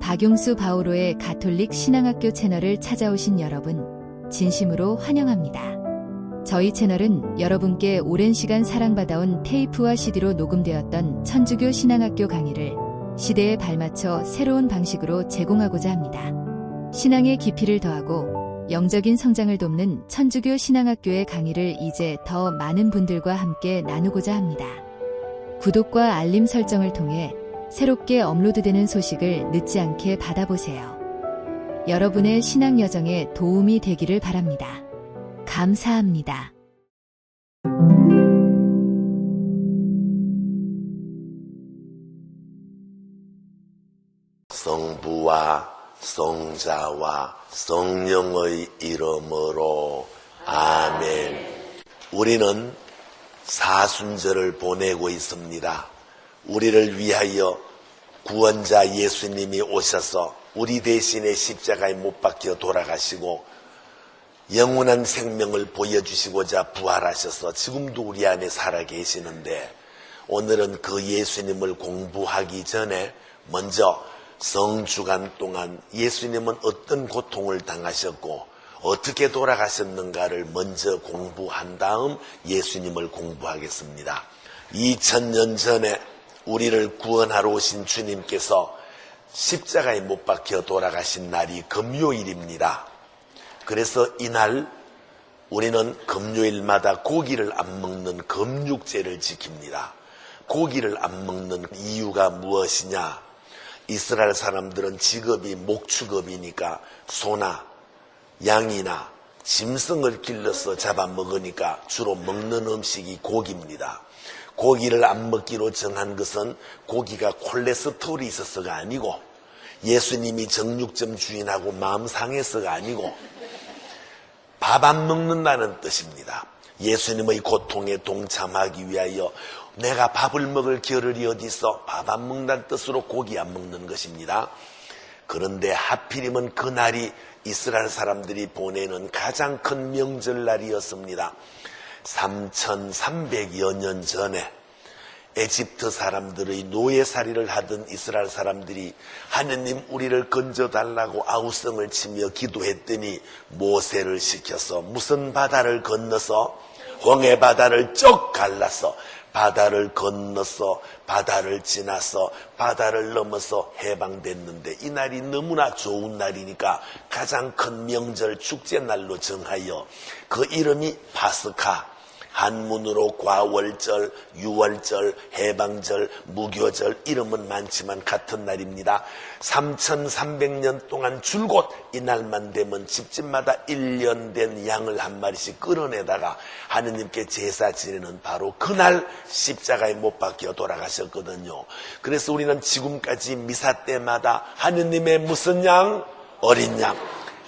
박용수 바오로의 가톨릭 신앙학교 채널을 찾아오신 여러분, 진심으로 환영합니다. 저희 채널은 여러분께 오랜 시간 사랑받아온 테이프와 CD로 녹음되었던 천주교 신앙학교 강의를 시대에 발맞춰 새로운 방식으로 제공하고자 합니다. 신앙의 깊이를 더하고 영적인 성장을 돕는 천주교 신앙학교의 강의를 이제 더 많은 분들과 함께 나누고자 합니다. 구독과 알림 설정을 통해 새롭게 업로드되는 소식을 늦지 않게 받아보세요. 여러분의 신앙 여정에 도움이 되기를 바랍니다. 감사합니다. 성부와 성자와 성령의 이름으로 아멘. 우리는 사순절을 보내고 있습니다. 우리를 위하여 구원자 예수님이 오셔서 우리 대신에 십자가에 못 박혀 돌아가시고 영원한 생명을 보여주시고자 부활하셔서 지금도 우리 안에 살아계시는데, 오늘은 그 예수님을 공부하기 전에 먼저 성주간 동안 예수님은 어떤 고통을 당하셨고 어떻게 돌아가셨는가를 먼저 공부한 다음 예수님을 공부하겠습니다. 2000년 전에 우리를 구원하러 오신 주님께서 십자가에 못 박혀 돌아가신 날이 금요일입니다. 그래서 이날 우리는 금요일마다 고기를 안 먹는 금육제를 지킵니다. 고기를 안 먹는 이유가 무엇이냐? 이스라엘 사람들은 직업이 목축업이니까 소나 양이나 짐승을 길러서 잡아먹으니까 주로 먹는 음식이 고기입니다. 고기를 안 먹기로 정한 것은 고기가 콜레스테롤이 있어서가 아니고, 예수님이 정육점 주인하고 마음 상해서가 아니고, 밥 안 먹는다는 뜻입니다. 예수님의 고통에 동참하기 위하여 내가 밥을 먹을 겨를이 어디 있어? 밥 안 먹는다는 뜻으로 고기 안 먹는 것입니다. 그런데 하필이면 그날이 이스라엘 사람들이 보내는 가장 큰 명절날이었습니다. 3300여 년 전에 에집트 사람들의 노예살이를 하던 이스라엘 사람들이 하느님 우리를 건져달라고 아우성을 치며 기도했더니 모세를 시켜서 무슨 바다를 건너서 홍해 바다를 쭉 갈라서 바다를 건너서 바다를 지나서 바다를 넘어서 해방됐는데, 이날이 너무나 좋은 날이니까 가장 큰 명절 축제날로 정하여 그 이름이 파스카, 한문으로 과월절, 유월절, 해방절, 무교절, 이름은 많지만 같은 날입니다. 3300년 동안 줄곧 이날만 되면 집집마다 1년 된 양을 한 마리씩 끌어내다가 하느님께 제사 지내는 바로 그날 십자가에 못 박혀 돌아가셨거든요. 그래서 우리는 지금까지 미사 때마다 하느님의 무슨 양? 어린 양.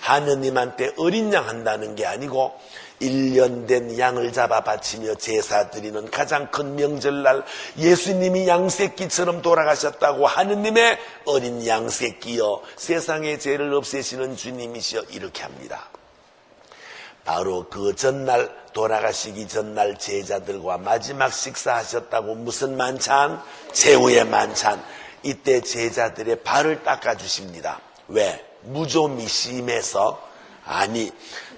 하느님한테 어린 양 한다는 게 아니고 1년 된 양을 잡아 바치며 제사 드리는 가장 큰 명절날, 예수님이 양새끼처럼 돌아가셨다고 하느님의 어린 양새끼여 세상의 죄를 없애시는 주님이시여 이렇게 합니다. 바로 그 전날, 돌아가시기 전날 제자들과 마지막 식사하셨다고. 무슨 만찬? 최후의 만찬. 이때 제자들의 발을 닦아주십니다. 왜? 무좀이 심해서? 아니,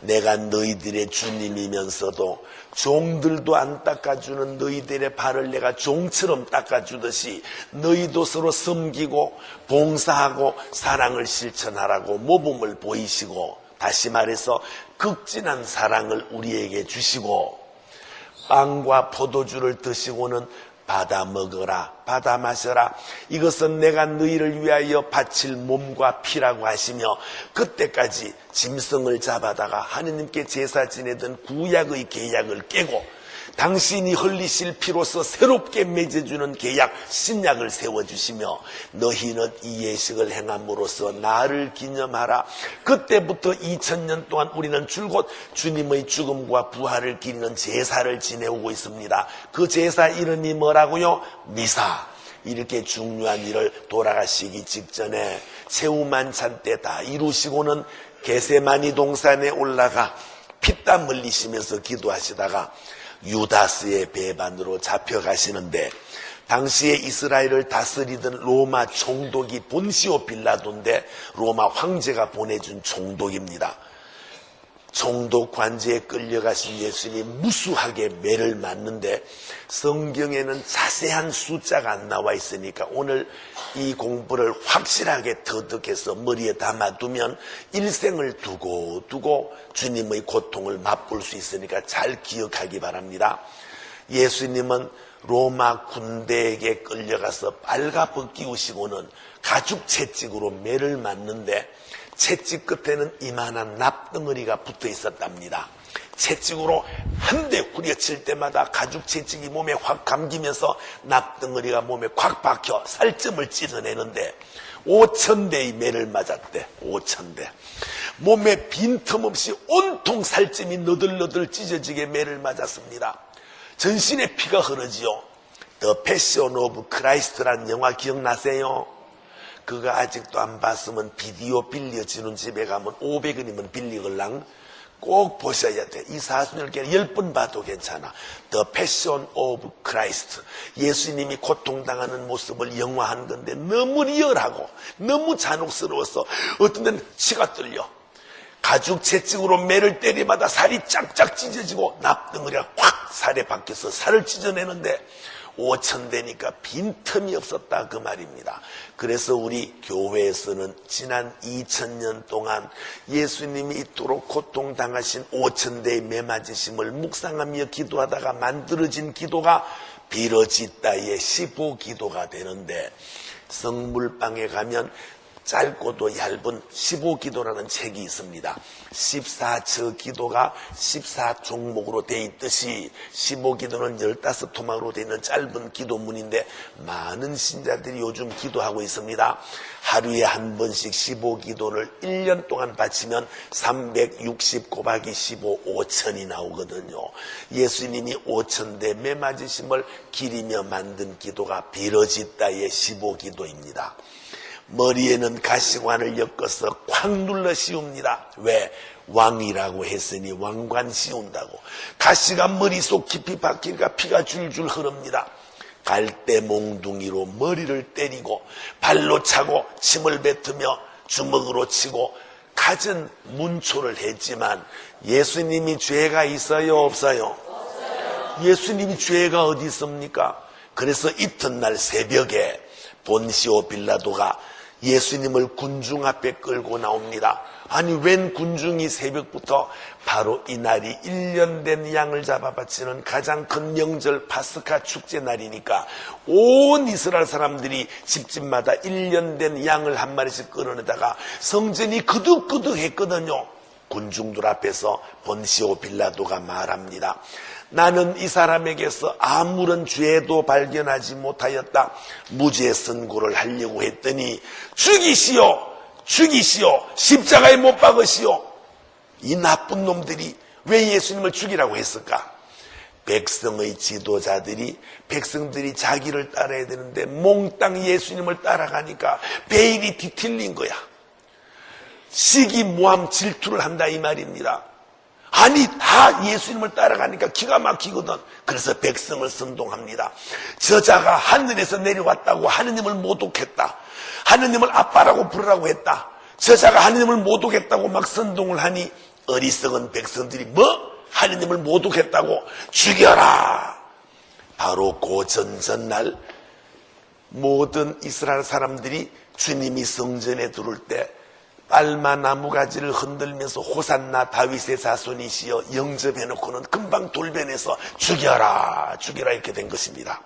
내가 너희들의 주님이면서도 종들도 안 닦아주는 너희들의 발을 내가 종처럼 닦아주듯이 너희도 서로 섬기고 봉사하고 사랑을 실천하라고 모범을 보이시고, 다시 말해서 극진한 사랑을 우리에게 주시고, 빵과 포도주를 드시고는 받아 먹어라, 받아 마셔라, 이것은 내가 너희를 위하여 바칠 몸과 피라고 하시며, 그때까지 짐승을 잡아다가 하느님께 제사 지내던 구약의 계약을 깨고 당신이 흘리실 피로서 새롭게 맺어주는 계약, 신약을 세워주시며, 너희는 이 예식을 행함으로써 나를 기념하라. 그때부터 2000년 동안 우리는 줄곧 주님의 죽음과 부활을 기리는 제사를 지내오고 있습니다. 그 제사 이름이 뭐라고요? 미사. 이렇게 중요한 일을 돌아가시기 직전에 최후 만찬 때 다 이루시고는 게세마니 동산에 올라가 피땀 흘리시면서 기도하시다가 유다스의 배반으로 잡혀가시는데, 당시에 이스라엘을 다스리던 로마 총독이 본시오 빌라도인데 로마 황제가 보내준 총독입니다. 총독 관제에 끌려가신 예수님이 무수하게 매를 맞는데 성경에는 자세한 숫자가 안 나와 있으니까 오늘 이 공부를 확실하게 터득해서 머리에 담아두면 일생을 두고 주님의 고통을 맛볼 수 있으니까 잘 기억하기 바랍니다. 예수님은 로마 군대에게 끌려가서 빨가벗기우시고는 가죽 채찍으로 매를 맞는데 채찍 끝에는 이만한 납덩어리가 붙어 있었답니다. 채찍으로 한 대 후려칠 때마다 가죽 채찍이 몸에 확 감기면서 납덩어리가 몸에 콱 박혀 살점을 찢어내는데 5,000대의 매를 맞았대. 5,000대. 몸에 빈틈없이 온통 살점이 너덜너덜 찢어지게 매를 맞았습니다. 전신에 피가 흐르지요. The Passion of Christ라는 영화 기억나세요? 그거 아직도 안 봤으면 비디오 빌려주는 집에 가면 500원이면 빌리걸랑 꼭 보셔야 돼. 이 사순절 10번 봐도 괜찮아. The Passion of Christ. 예수님이 고통당하는 모습을 영화한 건데 너무 리얼하고 너무 잔혹스러워서 어떤 데는 치가 떨려. 가죽 채찍으로 매를 때리마다 살이 짝짝 찢어지고 납덩어리가 확 살에 박혀서 살을 찢어내는데 5,000대니까 빈틈이 없었다 그 말입니다. 그래서 우리 교회에서는 지난 2000년 동안 예수님이 이토록 고통당하신 5,000대의 매 맞으심을 묵상하며 기도하다가 만들어진 기도가 비러짓다의 15기도가 되는데 성물방에 가면 짧고도 얇은 15기도라는 책이 있습니다. 14처 기도가 14종목으로 되어 있듯이 15기도는 15토막으로 되어 있는 짧은 기도문인데 많은 신자들이 요즘 기도하고 있습니다. 하루에 한 번씩 15기도를 1년 동안 바치면 360 곱하기 15, 5천이 나오거든요. 예수님이 5,000대 매 맞으심을 기리며 만든 기도가 비러짓다의 15기도입니다. 머리에는 가시관을 엮어서 콱 눌러 씌웁니다. 왜? 왕이라고 했으니 왕관 씌운다고. 가시가 머릿속 깊이 박히니까 피가 줄줄 흐릅니다. 갈대 몽둥이로 머리를 때리고 발로 차고 침을 뱉으며 주먹으로 치고 갖은 문초를 했지만 예수님이 죄가 있어요 없어요? 예수님이 죄가 어디 있습니까? 그래서 이튿날 새벽에 본시오 빌라도가 예수님을 군중 앞에 끌고 나옵니다. 아니 웬 군중이 새벽부터? 바로 이날이 1년 된 양을 잡아 바치는 가장 큰 명절 파스카 축제 날이니까 온 이스라엘 사람들이 집집마다 1년 된 양을 한 마리씩 끌어내다가 성전이 그득그득했거든요. 군중들 앞에서 본시오 빌라도가 말합니다. 나는 이 사람에게서 아무런 죄도 발견하지 못하였다. 무죄 선고를 하려고 했더니 죽이시오, 십자가에 못 박으시오. 이 나쁜 놈들이 왜 예수님을 죽이라고 했을까? 백성의 지도자들이 백성들이 자기를 따라야 되는데 몽땅 예수님을 따라가니까 베일이 뒤틀린 거야. 시기모함 질투를 한다 이 말입니다. 아니 다 예수님을 따라가니까 기가 막히거든. 그래서 백성을 선동합니다. 저자가 하늘에서 내려왔다고 하느님을 모독했다. 하느님을 아빠라고 부르라고 했다. 저자가 하느님을 모독했다고 막 선동을 하니 어리석은 백성들이 뭐? 하느님을 모독했다고? 죽여라. 바로 그 전날 모든 이스라엘 사람들이 주님이 성전에 들어올 때 빨마 나무가지를 흔들면서 호산나 다윗의 자손이시여 영접해놓고는 금방 돌변해서 죽여라 이렇게 된 것입니다.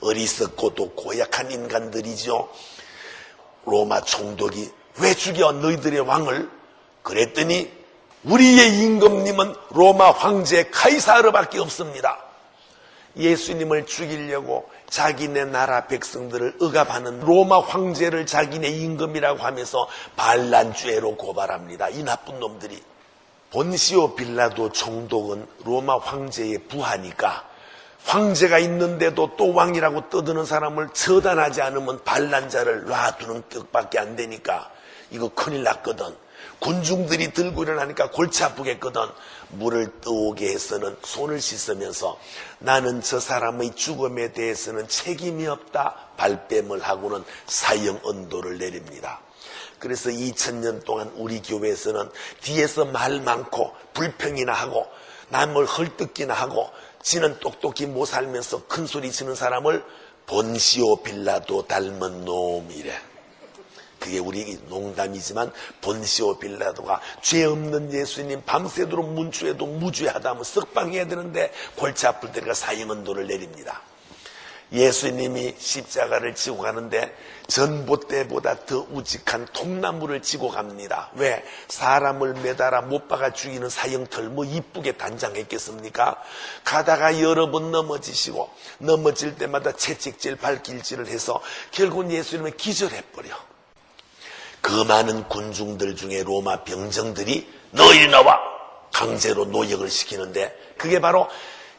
어리석고도 고약한 인간들이죠. 로마 총독이 왜 죽여 너희들의 왕을? 그랬더니 우리의 임금님은 로마 황제 카이사르밖에 없습니다. 예수님을 죽이려고 자기네 나라 백성들을 억압하는 로마 황제를 자기네 임금이라고 하면서 반란죄로 고발합니다. 이 나쁜 놈들이. 본시오 빌라도 총독은 로마 황제의 부하니까 황제가 있는데도 또 왕이라고 떠드는 사람을 처단하지 않으면 반란자를 놔두는 뜻밖에 안 되니까 이거 큰일 났거든. 군중들이 들고 일어나니까 골치 아프겠거든. 물을 떠오게 해서는 손을 씻으면서 나는 저 사람의 죽음에 대해서는 책임이 없다 발뺌을 하고는 사형 언도를 내립니다. 그래서 2000년 동안 우리 교회에서는 뒤에서 말 많고 불평이나 하고 남을 헐뜯기나 하고 지는 똑똑히 못 살면서 큰 소리 치는 사람을 본시오 빌라도 닮은 놈이래. 그게 우리 농담이지만 본시오 빌라도가 죄 없는 예수님 밤새도록 문주해도 무죄하다면 석방해야 되는데 골치 아플 때가 사형언도를 내립니다. 예수님이 십자가를 지고 가는데 전봇대보다 더 우직한 통나무를 지고 갑니다. 왜? 사람을 매달아 못 박아 죽이는 사형털 뭐 이쁘게 단장했겠습니까? 가다가 여러 번 넘어지시고 넘어질 때마다 채찍질 발길질을 해서 결국은 예수님은 기절해버려. 그 많은 군중들 중에 로마 병정들이 너 이리 나와! 강제로 노역을 시키는데 그게 바로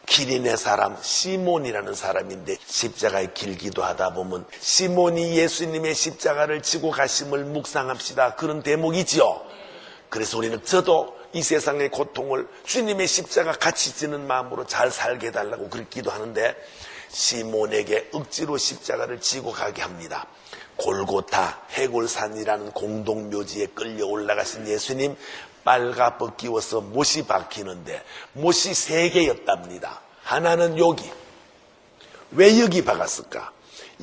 기린의 사람 시몬이라는 사람인데 십자가에 길기도 하다 보면 시몬이 예수님의 십자가를 지고 가심을 묵상합시다. 그런 대목이지요. 그래서 우리는 저도 이 세상의 고통을 주님의 십자가 같이 지는 마음으로 잘 살게 해달라고 그렇게 기도하는데 시몬에게 억지로 십자가를 지고 가게 합니다. 골고타 해골산이라는 공동묘지에 끌려 올라가신 예수님 빨가벗 끼워서 못이 박히는데 못이 3개였답니다. 하나는 여기. 왜 여기 박았을까?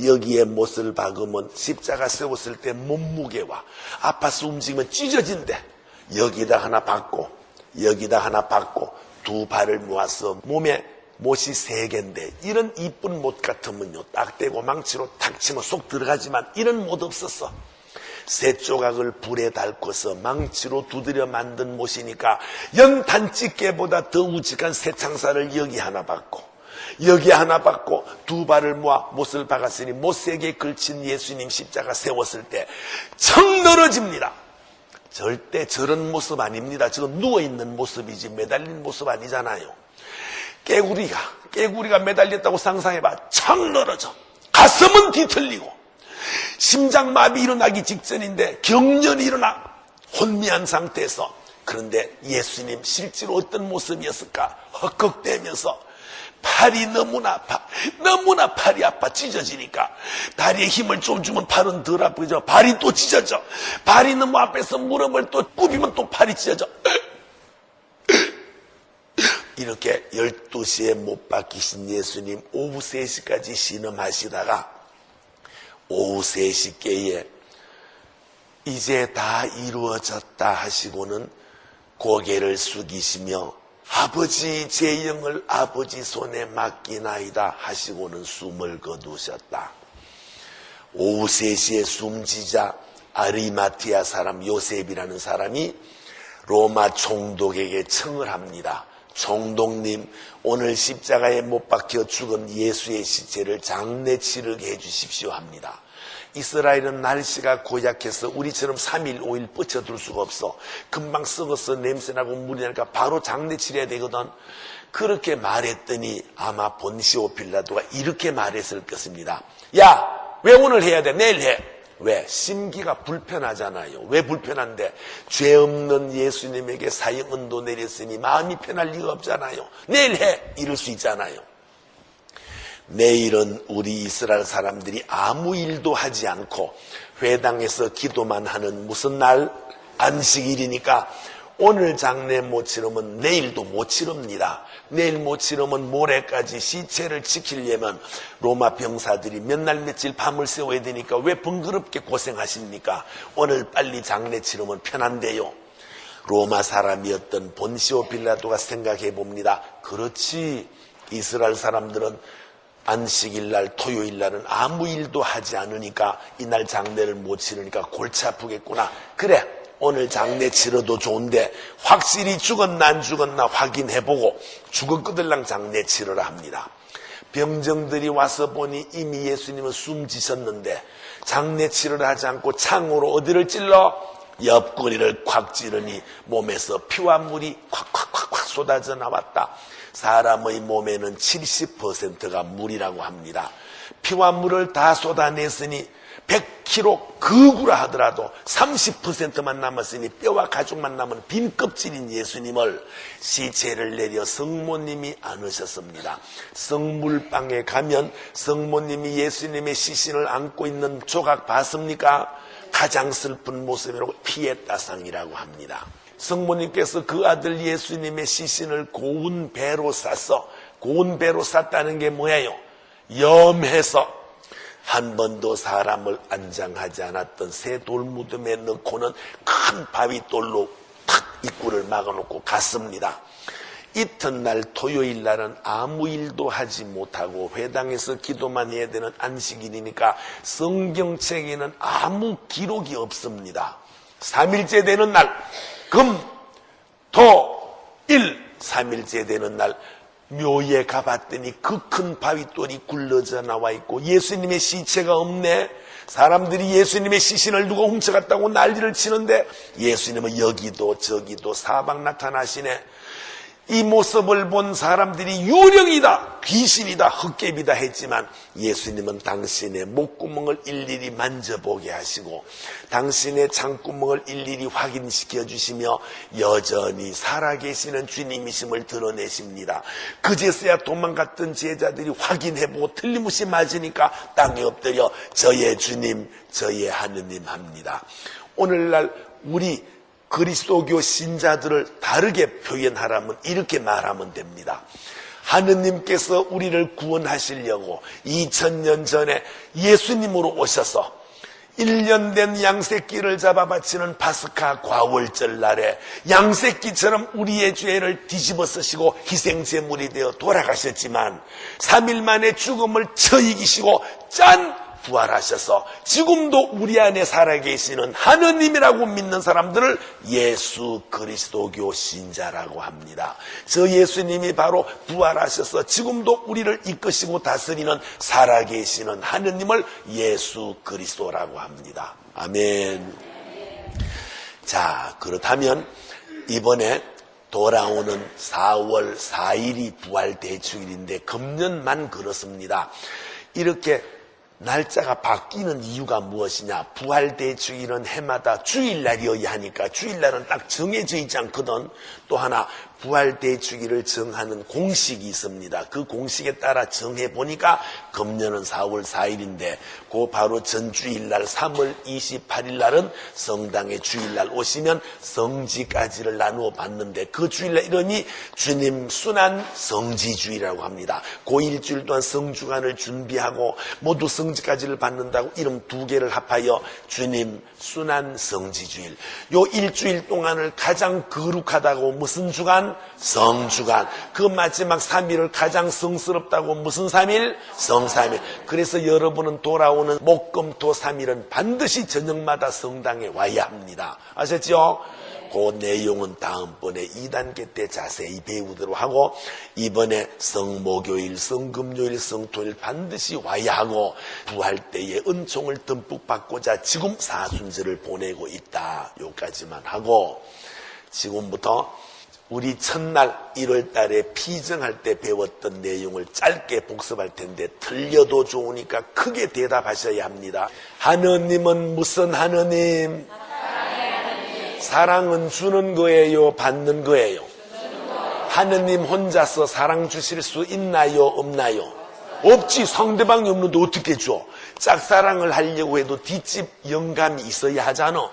여기에 못을 박으면 십자가 세웠을 때 몸무게와 아파서 움직이면 찢어진대. 여기다 하나 박고 여기다 하나 박고 두 발을 모아서 몸에 못이 3개인데 이런 이쁜 못 같으면요 딱 떼고 망치로 탁 치면 쏙 들어가지만 이런 못 없었어. 3조각을 불에 닳고서 망치로 두드려 만든 못이니까 연단집게보다 더 우직한 새창살을 여기 하나 박고 여기 하나 박고 두 발을 모아 못을 박았으니 못 3개 걸친 예수님 십자가 세웠을 때 청 늘어집니다. 절대 저런 모습 아닙니다. 지금 누워있는 모습이지 매달린 모습 아니잖아요. 깨구리가 매달렸다고 상상해봐. 청 늘어져. 가슴은 뒤틀리고 심장마비 일어나기 직전인데 경련이 일어나 혼미한 상태에서. 그런데 예수님 실제로 어떤 모습이었을까? 헉헉대면서 팔이 너무나 팔이 아파 찢어지니까 다리에 힘을 좀 주면 팔은 덜 아프죠. 발이 또 찢어져. 발이 너무 아파서 무릎을 또 굽이면 또 팔이 찢어져. 이렇게 12시에 못 박히신 예수님 오후 3시까지 신음하시다가 오후 3시께에 이제 다 이루어졌다 하시고는 고개를 숙이시며 아버지 제 영을 아버지 손에 맡기나이다 하시고는 숨을 거두셨다. 오후 3시에 숨지자 아리마티아 사람 요셉이라는 사람이 로마 총독에게 청을 합니다. 총독님, 오늘 십자가에 못 박혀 죽은 예수의 시체를 장례 치르게 해주십시오 합니다. 이스라엘은 날씨가 고약해서 우리처럼 3일, 5일 뻗쳐둘 수가 없어. 금방 썩어서 냄새나고 물이 나니까 바로 장례 치러야 되거든. 그렇게 말했더니 아마 본시오 빌라도가 이렇게 말했을 것입니다. 야, 왜 오늘 해야 돼? 내일 해. 왜? 심기가 불편하잖아요. 왜 불편한데? 죄 없는 예수님에게 사형언도 내렸으니 마음이 편할 리가 없잖아요. 내일 해! 이럴 수 있잖아요. 내일은 우리 이스라엘 사람들이 아무 일도 하지 않고 회당에서 기도만 하는 무슨 날? 안식일이니까 오늘 장례 못 치르면 내일도 못 치릅니다. 내일 못 치르면 모레까지 시체를 지키려면 로마 병사들이 몇 날 며칠 밤을 새워야 되니까 왜 번거롭게 고생하십니까? 오늘 빨리 장례 치르면 편한데요. 로마 사람이었던 본시오 빌라도가 생각해 봅니다. 그렇지, 이스라엘 사람들은 안식일 날 토요일 날은 아무 일도 하지 않으니까 이날 장례를 못 치르니까 골치 아프겠구나. 그래, 오늘 장례 치러도 좋은데 확실히 죽었나 안 죽었나 확인해보고 죽었거들랑 장례 치러라 합니다. 병정들이 와서 보니 이미 예수님은 숨지셨는데 장례 치러라 하지 않고 창으로 어디를 찔러? 옆구리를 콱 찌르니 몸에서 피와 물이 콱콱콱콱 쏟아져 나왔다. 사람의 몸에는 70%가 물이라고 합니다. 피와 물을 다 쏟아냈으니 100kg 거구라 하더라도 30%만 남았으니 뼈와 가죽만 남은 빈 껍질인 예수님을 시체를 내려 성모님이 안으셨습니다. 성물방에 가면 성모님이 예수님의 시신을 안고 있는 조각 봤습니까? 가장 슬픈 모습이라고 피의 따상이라고 합니다. 성모님께서 그 아들 예수님의 시신을 고운 배로 쌌어. 고운 배로 쌌다는 게 뭐예요? 염해서 한 번도 사람을 안장하지 않았던 새 돌무덤에 넣고는 큰 바위돌로 탁 입구를 막아놓고 갔습니다. 이튿날 토요일 날은 아무 일도 하지 못하고 회당에서 기도만 해야 되는 안식일이니까 성경책에는 아무 기록이 없습니다. 3일째 되는 날, 금, 토, 일 3일째 되는 날 묘에 가봤더니 그 큰 바위돌이 굴러져 나와 있고 예수님의 시체가 없네. 사람들이 예수님의 시신을 누가 훔쳐갔다고 난리를 치는데 예수님은 여기도 저기도 사방 나타나시네. 이 모습을 본 사람들이 유령이다, 귀신이다, 헛개비다 했지만 예수님은 당신의 목구멍을 일일이 만져보게 하시고 당신의 창구멍을 일일이 확인시켜 주시며 여전히 살아계시는 주님이심을 드러내십니다. 그제서야 도망갔던 제자들이 확인해보고 틀림없이 맞으니까 땅에 엎드려 저의 주님, 저의 하느님 합니다. 오늘날 우리 그리스도교 신자들을 다르게 표현하라면 이렇게 말하면 됩니다. 하느님께서 우리를 구원하시려고 2000년 전에 예수님으로 오셔서 1년 된 양새끼를 잡아 바치는 파스카 과월절 날에 양새끼처럼 우리의 죄를 뒤집어 쓰시고 희생제물이 되어 돌아가셨지만 3일 만에 죽음을 처이기시고 짠! 부활하셔서 지금도 우리 안에 살아계시는 하느님이라고 믿는 사람들을 예수 그리스도교 신자라고 합니다. 저 예수님이 바로 부활하셔서 지금도 우리를 이끄시고 다스리는 살아계시는 하느님을 예수 그리스도라고 합니다. 아멘. 자, 그렇다면 이번에 돌아오는 4월 4일이 부활대축일인데 금년만 그렇습니다. 이렇게 날짜가 바뀌는 이유가 무엇이냐? 부활대축일은 해마다 주일날이어야 하니까 주일날은 딱 정해져 있지 않거든. 또 하나 부활대축일을 정하는 공식이 있습니다. 그 공식에 따라 정해보니까 금년은 4월 4일인데 그 바로 전주일날 3월 28일 날은 성당에 주일날 오시면 성지까지를 나누어 봤는데 그 주일날 이름이 주님 순환 성지주일이라고 합니다. 그 일주일 동안 성주간을 준비하고 모두 성지까지를 받는다고 이름 두 개를 합하여 주님 순환 성지주일. 요 일주일 동안을 가장 거룩하다고 무슨 주간? 성주간. 그 마지막 3일을 가장 성스럽다고 무슨 3일? 성삼일. 그래서 여러분은 돌아오는 목금토 3일은 반드시 저녁마다 성당에 와야 합니다. 아셨죠? 그 내용은 다음번에 2단계 때 자세히 배우도록 하고 이번에 성목요일, 성금요일, 성토일 반드시 와야 하고 부활 때에 은총을 듬뿍 받고자 지금 사순절을 보내고 있다. 요까지만 하고 지금부터 우리 첫날 1월 달에 피정할 때 배웠던 내용을 짧게 복습할 텐데 틀려도 좋으니까 크게 대답하셔야 합니다. 하느님은 무슨 하느님? 사랑은 주는 거예요? 받는 거예요? 하느님 혼자서 사랑 주실 수 있나요? 없나요? 없지. 상대방이 없는데 어떻게 줘? 짝사랑을 하려고 해도 뒷집 영감이 있어야 하잖아.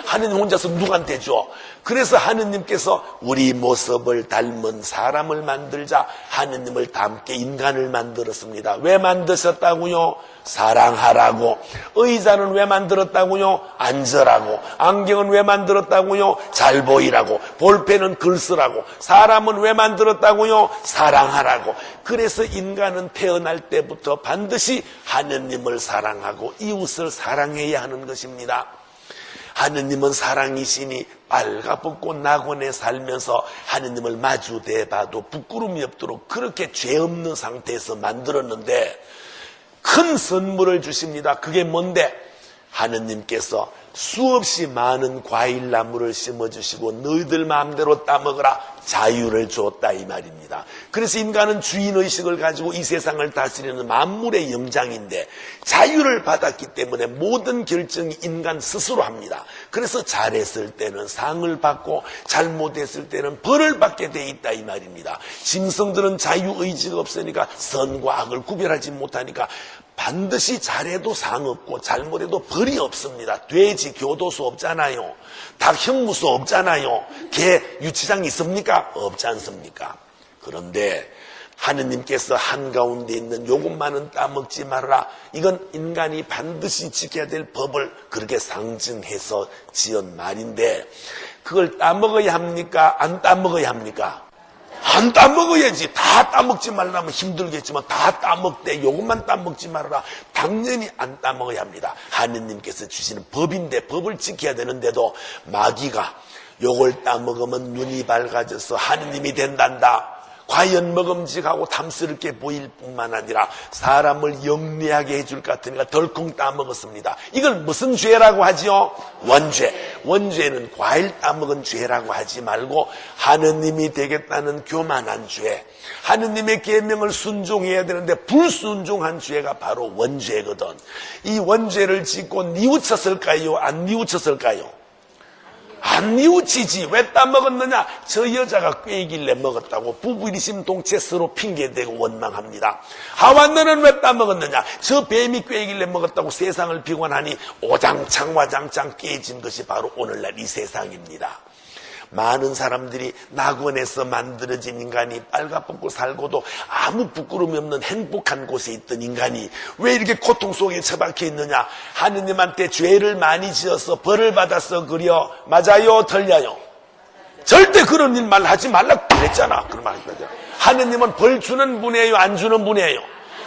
하느님 혼자서 누구한테 줘? 그래서 하느님께서 우리 모습을 닮은 사람을 만들자 하느님을 닮게 인간을 만들었습니다. 왜 만드셨다고요? 사랑하라고. 의자는 왜 만들었다고요? 앉으라고. 안경은 왜 만들었다고요? 잘 보이라고. 볼펜은 글 쓰라고. 사람은 왜 만들었다고요? 사랑하라고. 그래서 인간은 태어날 때부터 반드시 하느님을 사랑하고 이웃을 사랑해야 하는 것입니다. 하느님은 사랑이시니 빨가벗고 낙원에 살면서 하느님을 마주대봐도 부끄러움이 없도록 그렇게 죄 없는 상태에서 만들었는데 큰 선물을 주십니다. 그게 뭔데? 하느님께서 수없이 많은 과일나무를 심어주시고 너희들 마음대로 따먹으라 자유를 줬다 이 말입니다. 그래서 인간은 주인의식을 가지고 이 세상을 다스리는 만물의 영장인데 자유를 받았기 때문에 모든 결정이 인간 스스로 합니다. 그래서 잘했을 때는 상을 받고 잘못했을 때는 벌을 받게 돼 있다 이 말입니다. 짐승들은 자유의지가 없으니까 선과 악을 구별하지 못하니까 반드시 잘해도 상 없고 잘못해도 벌이 없습니다. 돼지 교도소 없잖아요. 닭 형무소 없잖아요. 개 유치장 있습니까? 없지 않습니까? 그런데 하느님께서 한가운데 있는 요것만은 따먹지 말아라. 이건 인간이 반드시 지켜야 될 법을 그렇게 상징해서 지은 말인데 그걸 따먹어야 합니까? 안 따먹어야 합니까? 안 따먹어야지. 다 따먹지 말라면 힘들겠지만 다 따먹되 요것만 따먹지 말아라. 당연히 안 따먹어야 합니다. 하느님께서 주시는 법인데 법을 지켜야 되는데도 마귀가 요걸 따먹으면 눈이 밝아져서 하느님이 된단다. 과연 먹음직하고 탐스럽게 보일 뿐만 아니라 사람을 영리하게 해줄 것 같으니까 덜컹 따먹었습니다. 이걸 무슨 죄라고 하지요? 원죄. 원죄는 과일 따먹은 죄라고 하지 말고 하느님이 되겠다는 교만한 죄. 하느님의 계명을 순종해야 되는데 불순종한 죄가 바로 원죄거든. 이 원죄를 짓고 뉘우쳤을까요? 안 뉘우쳤을까요? 안 뉘우치지. 왜 따먹었느냐? 저 여자가 꾀이길래 먹었다고 부부 일심동체 서로 핑계대고 원망합니다. 하와 너는 왜 따먹었느냐? 저 뱀이 꾀이길래 먹었다고 세상을 비관하니 오장창 깨진 것이 바로 오늘날 이 세상입니다. 많은 사람들이 낙원에서 만들어진 인간이 빨갛고 살고도 아무 부끄러움이 없는 행복한 곳에 있던 인간이 왜 이렇게 고통 속에 처박혀 있느냐? 하느님한테 죄를 많이 지어서 벌을 받아서 그려. 맞아요? 틀려요? 절대 그런 일 하지 말라고 그랬잖아. 그런 말 하지. 하느님은 벌 주는 분이에요? 안 주는 분이에요?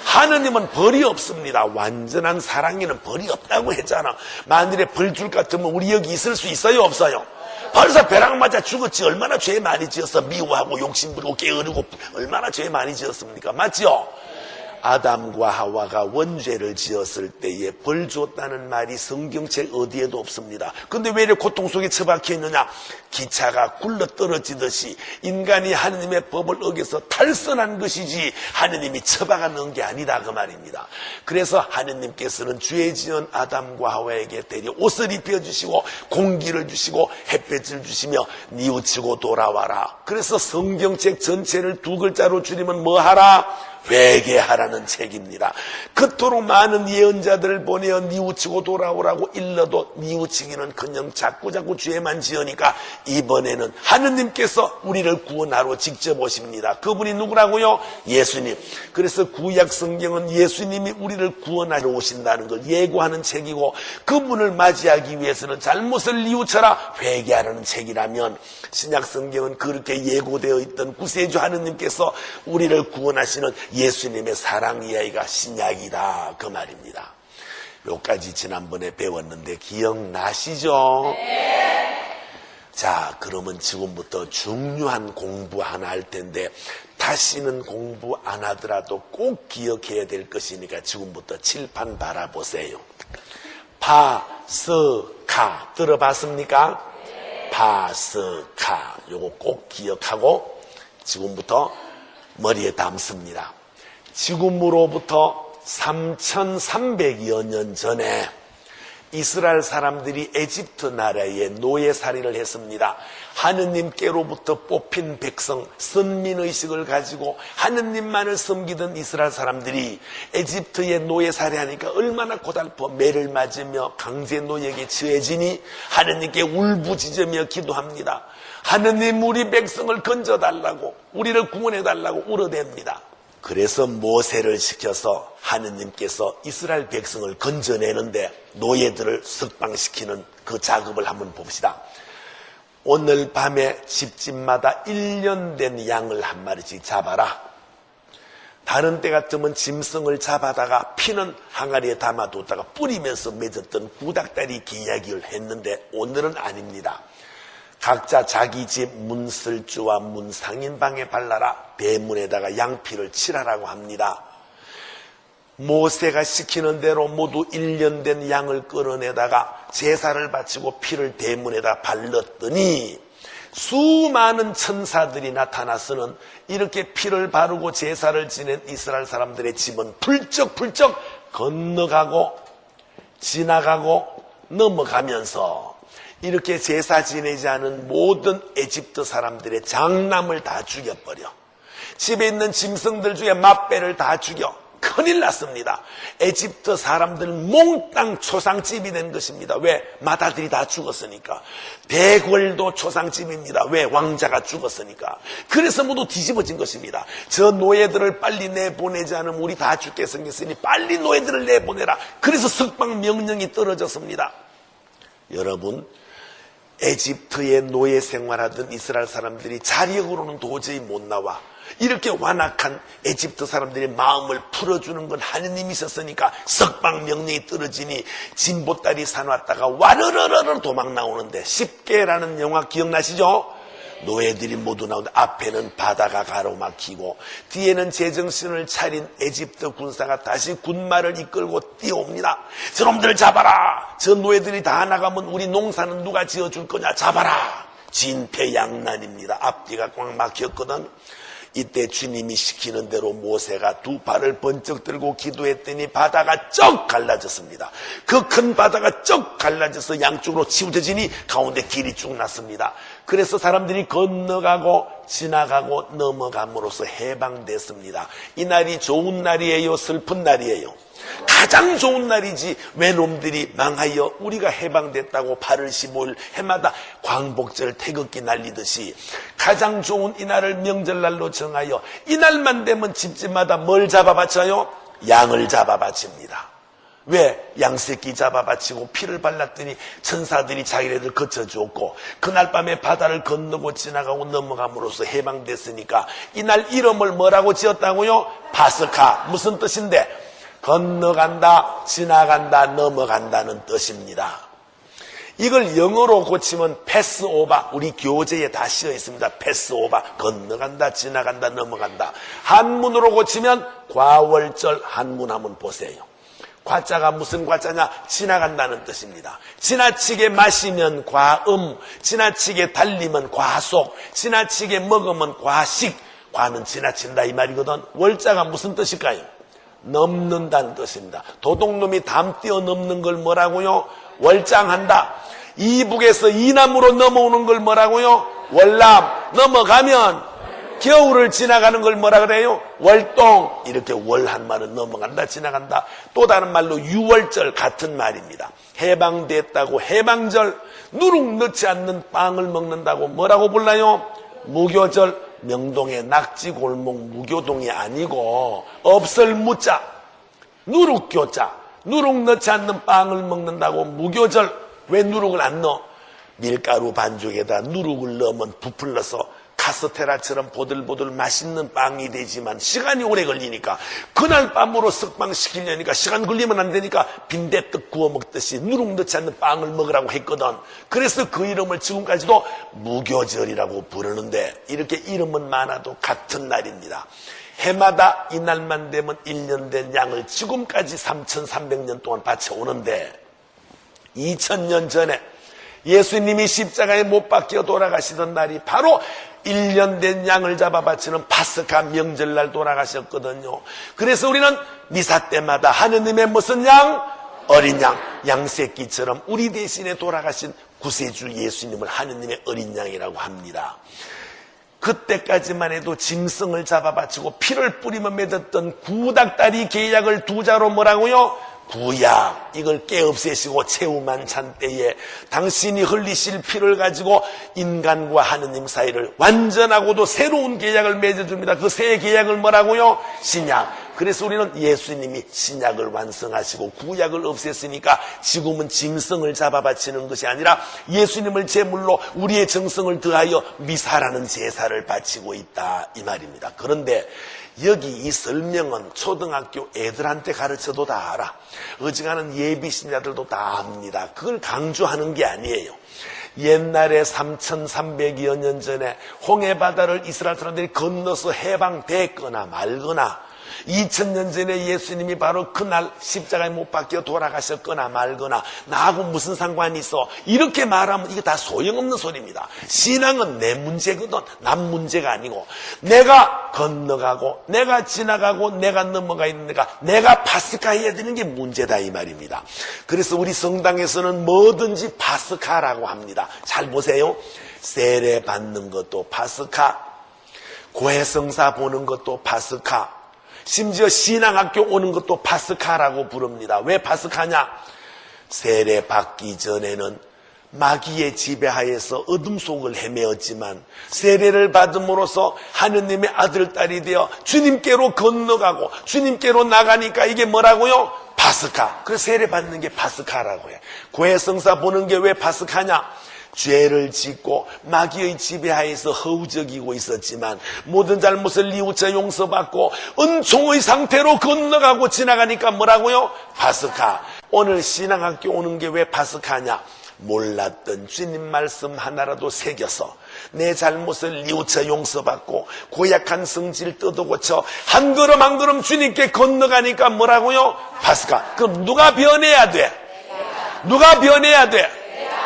하느님은 벌이 없습니다. 완전한 사랑에는 벌이 없다고 했잖아. 만일에 벌 줄 것 같으면 우리 여기 있을 수 있어요? 없어요? 벌써 벼락 맞아 죽었지. 얼마나 죄 많이 지어서 미워하고 욕심부리고 게으르고 얼마나 죄 많이 지었습니까? 맞죠? 아담과 하와가 원죄를 지었을 때에 벌 줬다는 말이 성경책 어디에도 없습니다. 근데 왜 이렇게 고통 속에 처박혀 있느냐? 기차가 굴러 떨어지듯이 인간이 하느님의 법을 어겨서 탈선한 것이지 하느님이 처박아 넣은 게 아니다 그 말입니다. 그래서 하느님께서는 죄 지은 아담과 하와에게 대리 옷을 입혀주시고 공기를 주시고 햇볕을 주시며 뉘우치고 돌아와라. 그래서 성경책 전체를 두 글자로 줄이면 뭐 하라? 회개하라는 책입니다. 그토록 많은 예언자들을 보내어 뉘우치고 돌아오라고 일러도 뉘우치기는 그냥 자꾸 죄만 지으니까 이번에는 하느님께서 우리를 구원하러 직접 오십니다. 그분이 누구라고요? 예수님. 그래서 구약 성경은 예수님이 우리를 구원하러 오신다는 걸 예고하는 책이고 그분을 맞이하기 위해서는 잘못을 뉘우쳐라 회개하라는 책이라면 신약 성경은 그렇게 예고되어 있던 구세주 하느님께서 우리를 구원하시는 예수님의 사랑 이야기가 신약이다 그 말입니다. 여기까지 지난번에 배웠는데 기억나시죠? 네. 자, 그러면 지금부터 중요한 공부 하나 할 텐데 다시는 공부 안 하더라도 꼭 기억해야 될 것이니까 지금부터 칠판 바라보세요. 바스카 들어봤습니까? 네. 바스카 요거 꼭 기억하고 지금부터 머리에 담습니다. 지금으로부터 3300여 년 전에 이스라엘 사람들이 에집트 나라에 노예살이를 했습니다. 하느님께로부터 뽑힌 백성, 선민의식을 가지고 하느님만을 섬기던 이스라엘 사람들이 에집트에 노예살이하니까 얼마나 고달퍼 매를 맞으며 강제 노예에게 처해지니 하느님께 울부짖으며 기도합니다. 하느님 우리 백성을 건져달라고 우리를 구원해달라고 울어댑니다. 그래서 모세를 시켜서 하느님께서 이스라엘 백성을 건져내는데 노예들을 석방시키는 그 작업을 한번 봅시다. 오늘 밤에 집집마다 1년 된 양을 한 마리씩 잡아라. 다른 때 같으면 짐승을 잡아다가 피는 항아리에 담아뒀다가 뿌리면서 맺었던 구닥다리 이야기를 했는데 오늘은 아닙니다. 각자 자기 집 문설주와 문상인방에 발라라. 대문에다가 양피를 칠하라고 합니다. 모세가 시키는 대로 모두 1년 된 양을 끌어내다가 제사를 바치고 피를 대문에다 발랐더니 수많은 천사들이 나타나서는 이렇게 피를 바르고 제사를 지낸 이스라엘 사람들의 집은 불쩍불쩍 건너가고 지나가고 넘어가면서 이렇게 제사 지내지 않은 모든 에집트 사람들의 장남을 다 죽여버려. 집에 있는 짐승들 중에 맛배를 다 죽여. 큰일 났습니다. 에집트 사람들은 몽땅 초상집이 된 것입니다. 왜? 맏아들이 다 죽었으니까. 대궐도 초상집입니다. 왜? 왕자가 죽었으니까. 그래서 모두 뒤집어진 것입니다. 저 노예들을 빨리 내보내지 않으면 우리 다 죽게 생겼으니 빨리 노예들을 내보내라. 그래서 석방 명령이 떨어졌습니다. 여러분, 에집트의 노예 생활하던 이스라엘 사람들이 자력으로는 도저히 못 나와. 이렇게 완악한 에집트 사람들의 마음을 풀어주는 건 하느님이셨으니까 석방 명령이 떨어지니 진보다리 사놨다가 와르르르 도망 나오는데 10개라는 영화 기억나시죠? 노예들이 모두 나오는데 앞에는 바다가 가로막히고 뒤에는 제정신을 차린 에집트 군사가 다시 군마를 이끌고 뛰어옵니다. 저놈들 잡아라. 저 노예들이 다 나가면 우리 농사는 누가 지어줄 거냐. 잡아라. 진퇴양난입니다. 앞뒤가 꽉 막혔거든. 이때 주님이 시키는 대로 모세가 두 발을 번쩍 들고 기도했더니 바다가 쩍 갈라졌습니다. 그 큰 바다가 쩍 갈라져서 양쪽으로 치우쳐지니 가운데 길이 쭉 났습니다. 그래서 사람들이 건너가고 지나가고 넘어감으로써 해방됐습니다. 이 날이 좋은 날이에요? 슬픈 날이에요? 가장 좋은 날이지. 왜 놈들이 망하여 우리가 해방됐다고 8월 15일 해마다 광복절 태극기 날리듯이 가장 좋은 이 날을 명절날로 정하여 이날만 되면 집집마다 뭘 잡아바쳐요? 양을 잡아바칩니다. 왜? 양새끼 잡아바치고 피를 발랐더니 천사들이 자기네들 거쳐주었고 그날 밤에 바다를 건너고 지나가고 넘어감으로써 해방됐으니까 이날 이름을 뭐라고 지었다고요? 파스카. 무슨 뜻인데? 건너간다, 지나간다, 넘어간다는 뜻입니다. 이걸 영어로 고치면 패스오바. 우리 교재에 다 씌어 있습니다. 패스오바. 건너간다, 지나간다, 넘어간다. 한문으로 고치면 과월절. 한문 한번 보세요. 과자가 무슨 과자냐? 지나간다는 뜻입니다. 지나치게 마시면 과음, 지나치게 달리면 과속, 지나치게 먹으면 과식. 과는 지나친다 이 말이거든. 월자가 무슨 뜻일까요? 넘는다는 뜻입니다. 도둑놈이 담 뛰어넘는 걸 뭐라고요? 월장한다. 이북에서 이남으로 넘어오는 걸 뭐라고요? 월남. 넘어가면 겨울을 지나가는 걸 뭐라 그래요? 월동. 이렇게 월 한 말은 넘어간다, 지나간다. 또 다른 말로 유월절 같은 말입니다. 해방됐다고 해방절. 누룩 넣지 않는 빵을 먹는다고 뭐라고 불러요? 무교절. 명동의 낙지골목 무교동이 아니고 없을 무자, 누룩교자. 누룩 넣지 않는 빵을 먹는다고 무교절. 왜 누룩을 안 넣어? 밀가루 반죽에다 누룩을 넣으면 부풀러서 카스테라처럼 보들보들 맛있는 빵이 되지만 시간이 오래 걸리니까 그날 밤으로 석방시키려니까 시간 걸리면 안 되니까 빈대떡 구워 먹듯이 누룩 넣지 않는 빵을 먹으라고 했거든. 그래서 그 이름을 지금까지도 무교절이라고 부르는데 이렇게 이름은 많아도 같은 날입니다. 해마다 이날만 되면 1년 된 양을 지금까지 3300년 동안 바쳐오는데 2000년 전에 예수님이 십자가에 못 박혀 돌아가시던 날이 바로 1년 된 양을 잡아 바치는 파스카 명절날 돌아가셨거든요. 그래서 우리는 미사 때마다 하느님의 무슨 양? 어린 양, 양새끼처럼 우리 대신에 돌아가신 구세주 예수님을 하느님의 어린 양이라고 합니다. 그때까지만 해도 짐승을 잡아 바치고 피를 뿌리며 맺었던 구닥다리 계약을 두 자로 뭐라고요? 구약. 이걸 깨없애시고 최후만찬 때에 당신이 흘리실 피를 가지고 인간과 하느님 사이를 완전하고도 새로운 계약을 맺어줍니다. 그 새 계약을 뭐라고요? 신약. 그래서 우리는 예수님이 신약을 완성하시고 구약을 없앴으니까 지금은 짐승을 잡아 바치는 것이 아니라 예수님을 제물로 우리의 정성을 더하여 미사라는 제사를 바치고 있다 이 말입니다. 그런데 여기 이 설명은 초등학교 애들한테 가르쳐도 다 알아. 어지간한 예비신자들도 다 압니다. 그걸 강조하는 게 아니에요. 옛날에 3300여 년 전에 홍해바다를 이스라엘 사람들이 건너서 해방됐거나 말거나 2000년 전에 예수님이 바로 그날 십자가에 못 박혀 돌아가셨거나 말거나 나하고 무슨 상관이 있어, 이렇게 말하면 이거 다 소용없는 소리입니다. 신앙은 내 문제거든, 남 문제가 아니고, 내가 건너가고 내가 지나가고 내가 넘어가 있는 내가 파스카 해야 되는 게 문제다 이 말입니다. 그래서 우리 성당에서는 뭐든지 파스카라고 합니다. 잘 보세요. 세례 받는 것도 파스카, 고해성사 보는 것도 파스카, 심지어 신앙학교 오는 것도 파스카라고 부릅니다. 왜 파스카냐? 세례 받기 전에는 마귀의 지배하에서 어둠 속을 헤매었지만 세례를 받음으로써 하느님의 아들, 딸이 되어 주님께로 건너가고 주님께로 나가니까 이게 뭐라고요? 파스카. 그래서 세례 받는 게 파스카라고 해. 고해성사 보는 게 왜 파스카냐? 죄를 짓고 마귀의 지배하에서 허우적이고 있었지만 모든 잘못을 뉘우쳐 용서받고 은총의 상태로 건너가고 지나가니까 뭐라고요? 파스카. 오늘 신앙학교 오는 게 왜 파스카냐? 몰랐던 주님 말씀 하나라도 새겨서 내 잘못을 뉘우쳐 용서받고 고약한 성질 뜯어고쳐 한 걸음 한 걸음 주님께 건너가니까 뭐라고요? 파스카. 그럼 누가 변해야 돼? 누가 변해야 돼?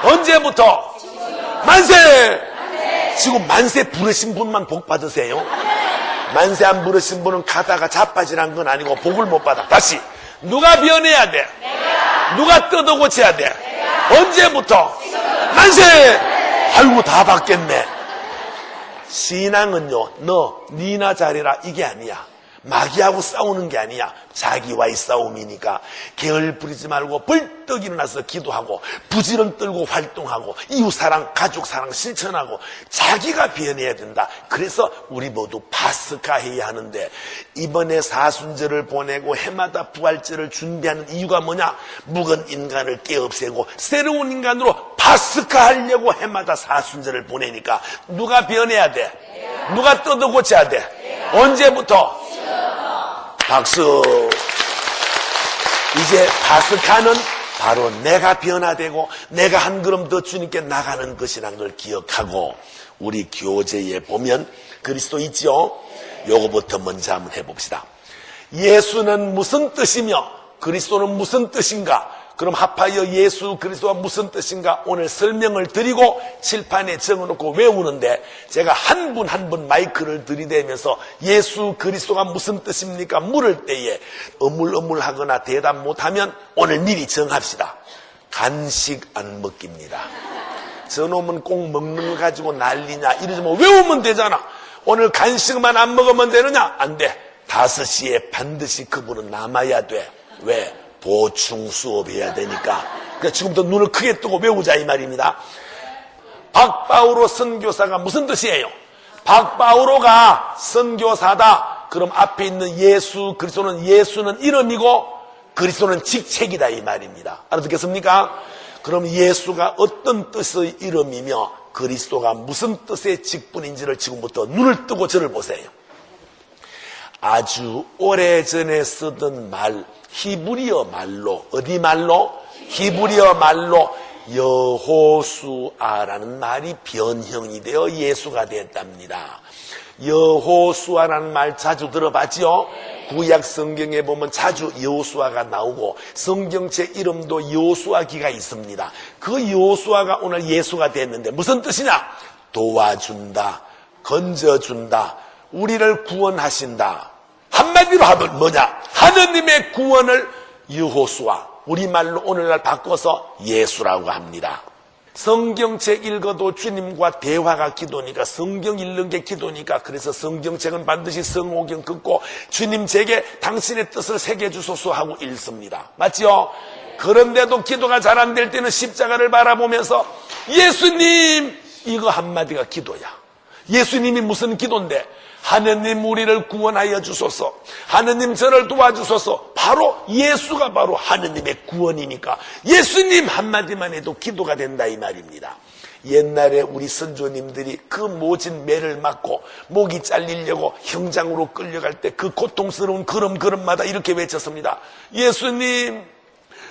언제부터? 만세! 지금 만세 부르신 분만 복 받으세요. 만세 안 부르신 분은 가다가 자빠지란 건 아니고 복을 못 받아. 다시, 누가 변해야 돼? 누가 뜯어고쳐야 돼? 언제부터? 만세! 아이고 다 받겠네. 신앙은요, 너 니나 잘해라 이게 아니야. 마귀하고 싸우는 게 아니야. 자기와의 싸움이니까 게을 부리지 말고 벌떡 일어나서 기도하고 부지런 떨고 활동하고 이웃사랑, 가족사랑 실천하고 자기가 변해야 된다. 그래서 우리 모두 파스카 해야 하는데, 이번에 사순절을 보내고 해마다 부활절을 준비하는 이유가 뭐냐? 묵은 인간을 깨없애고 새로운 인간으로 파스카 하려고 해마다 사순절을 보내니까 누가 변해야 돼? 누가 뜯어고쳐야 돼? 언제부터? 박수. 이제 파스카는 바로 내가 변화되고 내가 한 걸음 더 주님께 나가는 것이라는 걸 기억하고, 우리 교재에 보면 그리스도 있죠? 요거부터 먼저 한번 해봅시다. 예수는 무슨 뜻이며 그리스도는 무슨 뜻인가? 그럼 합하여 예수 그리스도가 무슨 뜻인가 오늘 설명을 드리고 칠판에 적어놓고 외우는데, 제가 한 분 한 분 마이크를 들이대면서 예수 그리스도가 무슨 뜻입니까? 물을 때에 어물어물하거나 대답 못하면 오늘 미리 정합시다. 간식 안 먹깁니다. 저놈은 꼭 먹는 거 가지고 난리냐 이러지 뭐 외우면 되잖아. 오늘 간식만 안 먹으면 되느냐? 안 돼. 5시에 반드시 그분은 남아야 돼. 왜? 보충 수업해야 되니까. 그러니까 지금부터 눈을 크게 뜨고 외우자 이 말입니다. 박바오로 선교사가 무슨 뜻이에요? 박바오로가 선교사다. 그럼 앞에 있는 예수 그리스도는, 예수는 이름이고 그리스도는 직책이다 이 말입니다. 알아듣겠습니까? 그럼 예수가 어떤 뜻의 이름이며 그리스도가 무슨 뜻의 직분인지를 지금부터 눈을 뜨고 저를 보세요. 아주 오래전에 쓰던 말, 히브리어 말로, 어디 말로? 히브리어 말로 여호수아라는 말이 변형이 되어 예수가 됐답니다. 여호수아라는 말 자주 들어봤죠? 구약 성경에 보면 자주 여호수아가 나오고 성경책 이름도 여호수아기가 있습니다. 그 여호수아가 오늘 예수가 됐는데 무슨 뜻이냐? 도와준다, 건져준다, 우리를 구원하신다. 한마디로 하면 뭐냐? 하느님의 구원을 여호수아, 우리말로 오늘날 바꿔서 예수라고 합니다. 성경책 읽어도 주님과 대화가 기도니까, 성경 읽는 게 기도니까, 그래서 성경책은 반드시 성호경 긋고 주님 제게 당신의 뜻을 새겨주소서 하고 읽습니다. 맞죠? 그런데도 기도가 잘 안 될 때는 십자가를 바라보면서 예수님, 이거 한마디가 기도야. 예수님이 무슨 기도인데? 하느님 우리를 구원하여 주소서, 하느님 저를 도와주소서. 바로 예수가 바로 하느님의 구원이니까 예수님 한마디만 해도 기도가 된다 이 말입니다. 옛날에 우리 선조님들이 그 모진 매를 맞고 목이 잘리려고 형장으로 끌려갈 때 그 고통스러운 걸음걸음마다 이렇게 외쳤습니다. 예수님,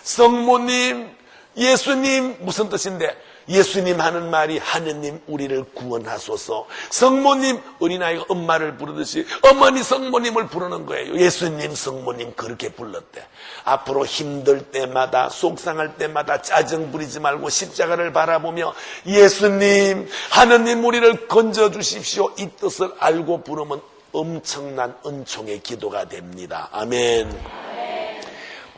성모님, 예수님 무슨 뜻인데? 예수님 하는 말이 하느님 우리를 구원하소서. 성모님 어린아이가 엄마를 부르듯이 어머니 성모님을 부르는 거예요. 예수님 성모님 그렇게 불렀대. 앞으로 힘들 때마다 속상할 때마다 짜증 부리지 말고 십자가를 바라보며 예수님 하느님 우리를 건져주십시오 이 뜻을 알고 부르면 엄청난 은총의 기도가 됩니다. 아멘.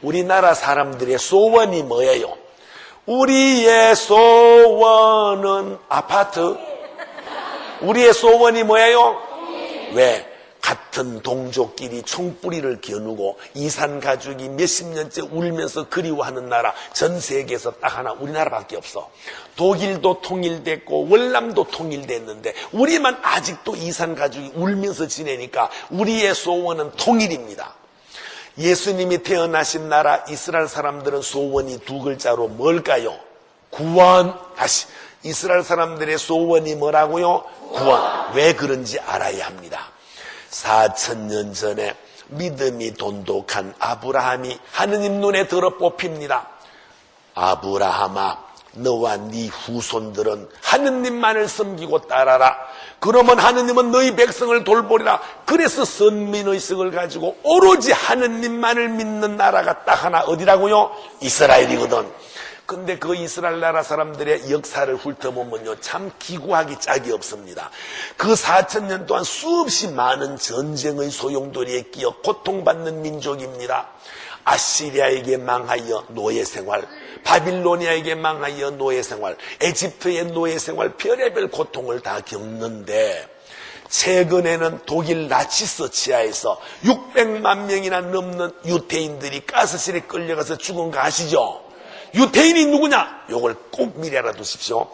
우리나라 사람들의 소원이 뭐예요? 우리의 소원은 아파트. 우리의 소원이 뭐예요? 왜? 같은 동족끼리 총뿌리를 겨누고 이산 가족이 몇십 년째 울면서 그리워하는 나라 전 세계에서 딱 하나 우리나라밖에 없어. 독일도 통일됐고 월남도 통일됐는데 우리만 아직도 이산 가족이 울면서 지내니까 우리의 소원은 통일입니다. 예수님이 태어나신 나라 이스라엘 사람들은 소원이 두 글자로 뭘까요? 구원. 다시 이스라엘 사람들의 소원이 뭐라고요? 구원. 왜 그런지 알아야 합니다. 4,000년 전에 믿음이 돈독한 아브라함이 하느님 눈에 들어 뽑힙니다. 아브라함아 너와 네 후손들은 하느님만을 섬기고 따라라. 그러면 하느님은 너희 백성을 돌보리라. 그래서 선민의식을 가지고 오로지 하느님만을 믿는 나라가 딱 하나 어디라고요? 이스라엘이거든. 근데 그 이스라엘 나라 사람들의 역사를 훑어보면요 참 기구하기 짝이 없습니다. 그 4,000년 동안 수없이 많은 전쟁의 소용돌이에 끼어 고통받는 민족입니다. 아시리아에게 망하여 노예생활, 바빌로니아에게 망하여 노예생활, 에집트의 노예생활, 별의별 고통을 다 겪는데 최근에는 독일 나치스 치하에서 600만 명이나 넘는 유태인들이 가스실에 끌려가서 죽은 거 아시죠? 유태인이 누구냐? 이걸 꼭 미리 알아두십시오.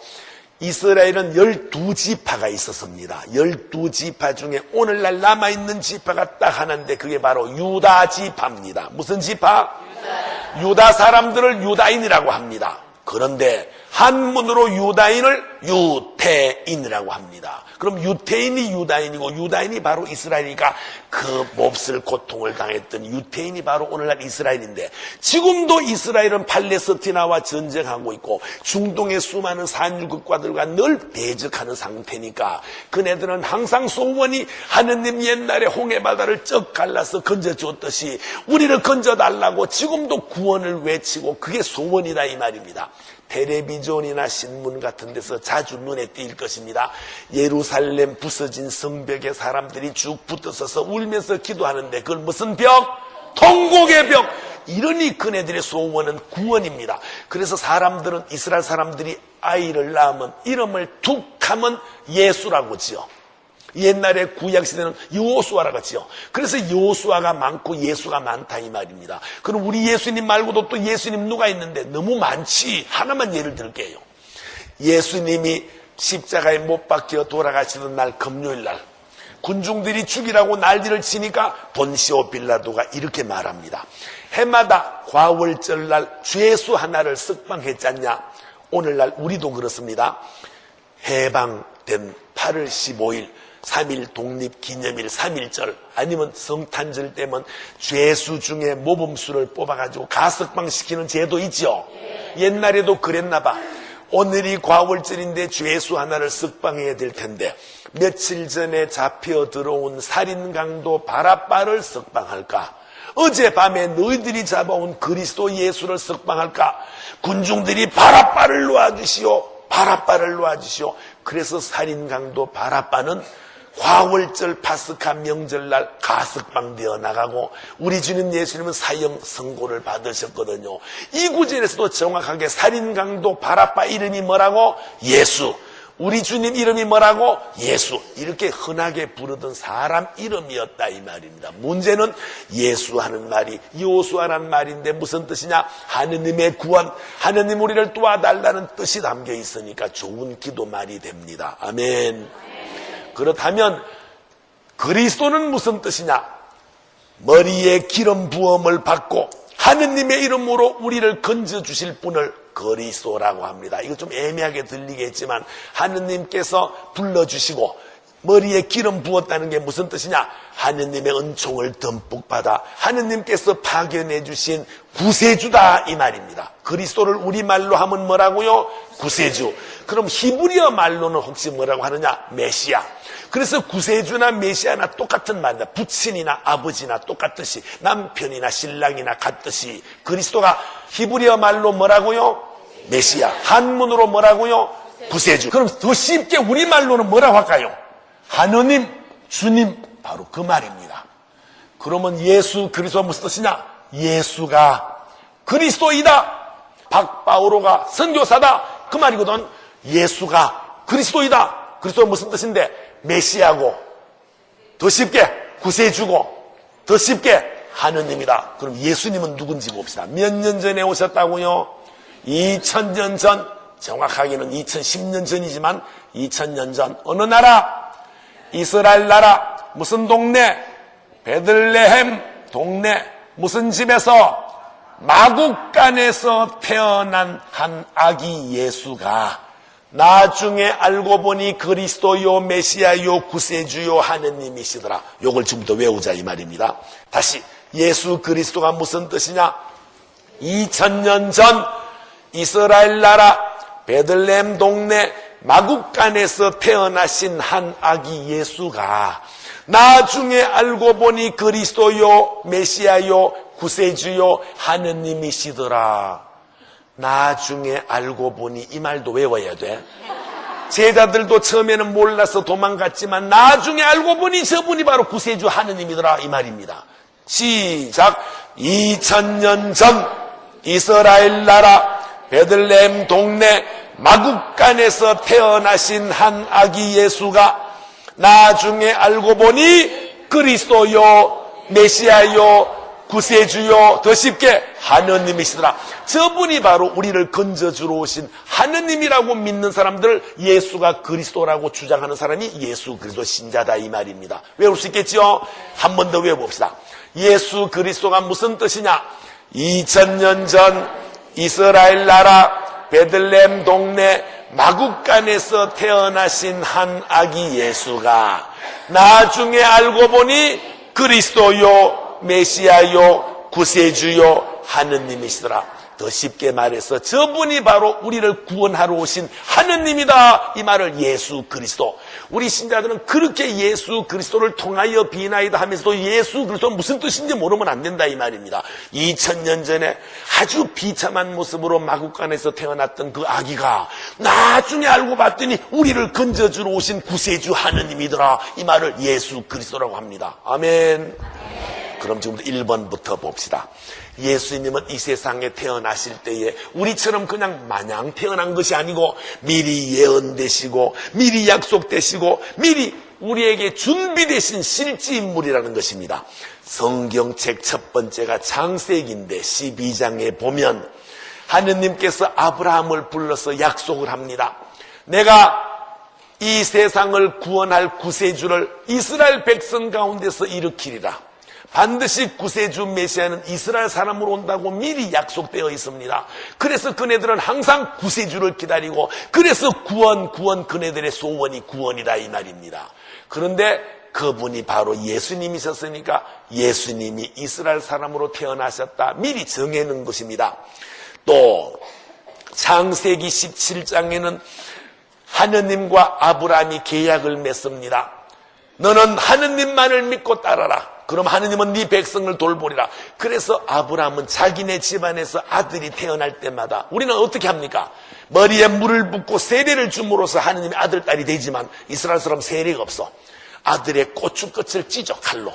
이스라엘은 12지파가 있었습니다. 12지파 중에 오늘날 남아있는 지파가 딱 하나인데 그게 바로 유다 지파입니다. 무슨 지파? 유다 사람들을 유다인이라고 합니다. 그런데 한문으로 유다인을 유태인이라고 합니다. 그럼 유태인이 유다인이고 유다인이 바로 이스라엘이니까 그 몹쓸 고통을 당했던 유태인이 바로 오늘날 이스라엘인데 지금도 이스라엘은 팔레스티나와 전쟁하고 있고 중동의 수많은 산유국가들과 늘 대적하는 상태니까 그네들은 항상 소원이 하느님 옛날에 홍해바다를 쩍 갈라서 건져줬듯이 우리를 건져달라고 지금도 구원을 외치고 그게 소원이다 이 말입니다. 텔레비전이나 신문 같은 데서 자주 눈에 띌 것입니다. 예루살렘 부서진 성벽에 사람들이 쭉 붙어서서 울면서 기도하는데 그걸 무슨 벽? 통곡의 벽. 이러니 그네들의 소원은 구원입니다. 그래서 사람들은 이스라엘 사람들이 아이를 낳으면 이름을 툭 하면 예수라고 지어. 옛날에 구약시대는 여호수아라고 지요. 그래서 여호수아가 많고 예수가 많다 이 말입니다. 그럼 우리 예수님 말고도 또 예수님 누가 있는데 너무 많지. 하나만 예를 들게요. 예수님이 십자가에 못 박혀 돌아가시던 날 금요일 날 군중들이 죽이라고 난리를 치니까 본시오 빌라도가 이렇게 말합니다. 해마다 과월절 날 죄수 하나를 석방했잖냐. 오늘날 우리도 그렇습니다. 해방된 8월 15일 3일 독립기념일 3.1절 아니면 성탄절 때면 죄수 중에 모범수를 뽑아가지고 가석방시키는 제도 있죠. 옛날에도 그랬나 봐. 오늘이 과월절인데 죄수 하나를 석방해야 될 텐데 며칠 전에 잡혀 들어온 살인강도 바라바를 석방할까? 어젯밤에 너희들이 잡아온 그리스도 예수를 석방할까? 군중들이 바라바를 놓아주시오. 바라바를 놓아주시오. 그래서 살인강도 바라바는 과월절 파스카 명절날 가석방되어 나가고 우리 주님 예수님은 사형 선고를 받으셨거든요. 이 구절에서도 정확하게 살인강도 바라바 이름이 뭐라고? 예수. 우리 주님 이름이 뭐라고? 예수. 이렇게 흔하게 부르던 사람 이름이었다 이 말입니다. 문제는 예수 하는 말이 여호수아라는 말인데 무슨 뜻이냐? 하느님의 구원, 하느님 우리를 도와달라는 뜻이 담겨 있으니까 좋은 기도 말이 됩니다. 아멘. 그렇다면 그리스도는 무슨 뜻이냐? 머리에 기름 부음을 받고 하느님의 이름으로 우리를 건져주실 분을 그리스도라고 합니다. 이거 좀 애매하게 들리겠지만 하느님께서 불러주시고 머리에 기름 부었다는 게 무슨 뜻이냐? 하느님의 은총을 듬뿍 받아 하느님께서 파견해 주신 구세주다 이 말입니다. 그리스도를 우리말로 하면 뭐라고요? 구세주. 그럼 히브리어 말로는 혹시 뭐라고 하느냐? 메시아. 그래서 구세주나 메시아나 똑같은 말이다. 부친이나 아버지나 똑같듯이, 남편이나 신랑이나 같듯이 그리스도가 히브리어 말로 뭐라고요? 메시아. 한문으로 뭐라고요? 구세주. 그럼 더 쉽게 우리말로는 뭐라고 할까요? 하느님, 주님, 바로 그 말입니다. 그러면 예수 그리스도가 무슨 뜻이냐? 예수가 그리스도이다. 박바오로가 선교사다. 그 말이거든. 예수가 그리스도이다. 그리스도가 무슨 뜻인데? 메시아고, 더 쉽게 구세주고, 더 쉽게 하느님이다. 그럼 예수님은 누군지 봅시다. 몇 년 전에 오셨다고요? 2000년 전, 정확하게는 2010년 전이지만 2000년 전 어느 나라? 이스라엘 나라. 무슨 동네? 베들레헴 동네. 무슨 집에서? 마국간에서 태어난 한 아기 예수가 나중에 알고 보니 그리스도요 메시아요 구세주요 하느님이시더라. 요걸 지금부터 외우자 이 말입니다. 다시, 예수 그리스도가 무슨 뜻이냐? 2000년 전 이스라엘 나라 베들레헴 동네 마국간에서 태어나신 한 아기 예수가 나중에 알고 보니 그리스도요 메시아요 구세주요 하느님이시더라. 나중에 알고 보니, 이 말도 외워야 돼. 제자들도 처음에는 몰라서 도망갔지만 나중에 알고 보니 저분이 바로 구세주 하느님이더라 이 말입니다. 시작. 2000년 전 이스라엘 나라 베들레헴 동네 마국간에서 태어나신 한 아기 예수가 나중에 알고 보니 그리스도요 메시아요 구세주요, 더 쉽게 하느님이시더라. 저분이 바로 우리를 건져주러 오신 하느님이라고 믿는 사람들, 예수가 그리스도라고 주장하는 사람이 예수 그리스도 신자다 이 말입니다. 외울 수 있겠죠? 한 번 더 외워봅시다. 예수 그리스도가 무슨 뜻이냐? 2000년 전 이스라엘 나라 베들레헴 동네 마국간에서 태어나신 한 아기 예수가 나중에 알고 보니 그리스도요 메시아요 구세주요 하느님이시더라. 더 쉽게 말해서 저분이 바로 우리를 구원하러 오신 하느님이다 이 말을 예수 그리스도. 우리 신자들은 그렇게 예수 그리스도를 통하여 비나이다 하면서도 예수 그리스도 무슨 뜻인지 모르면 안 된다 이 말입니다. 2000년 전에 아주 비참한 모습으로 마국간에서 태어났던 그 아기가 나중에 알고 봤더니 우리를 건져주러 오신 구세주 하느님이더라 이 말을 예수 그리스도라고 합니다. 아멘. 그럼 지금부터 1번부터 봅시다. 예수님은 이 세상에 태어나실 때에 우리처럼 그냥 마냥 태어난 것이 아니고 미리 예언되시고 미리 약속되시고 미리 우리에게 준비되신 실제인물이라는 것입니다. 성경책 첫 번째가 창세기인데 12장에 보면 하느님께서 아브라함을 불러서 약속을 합니다. 내가 이 세상을 구원할 구세주를 이스라엘 백성 가운데서 일으키리라. 반드시 구세주 메시아는 이스라엘 사람으로 온다고 미리 약속되어 있습니다. 그래서 그네들은 항상 구세주를 기다리고 그래서 구원 그네들의 소원이 구원이다 이 말입니다. 그런데 그분이 바로 예수님이셨으니까 예수님이 이스라엘 사람으로 태어나셨다 미리 정해놓은 것입니다. 또 창세기 17장에는 하느님과 아브라함이 계약을 맺습니다. 너는 하느님만을 믿고 따라라. 그럼 하느님은 네 백성을 돌보리라. 그래서 아브라함은 자기네 집안에서 아들이 태어날 때마다 우리는 어떻게 합니까? 머리에 물을 붓고 세례를 줌으로써 하느님의 아들, 딸이 되지만 이스라엘 사람 세례가 없어. 아들의 고추끝을 찢어 칼로.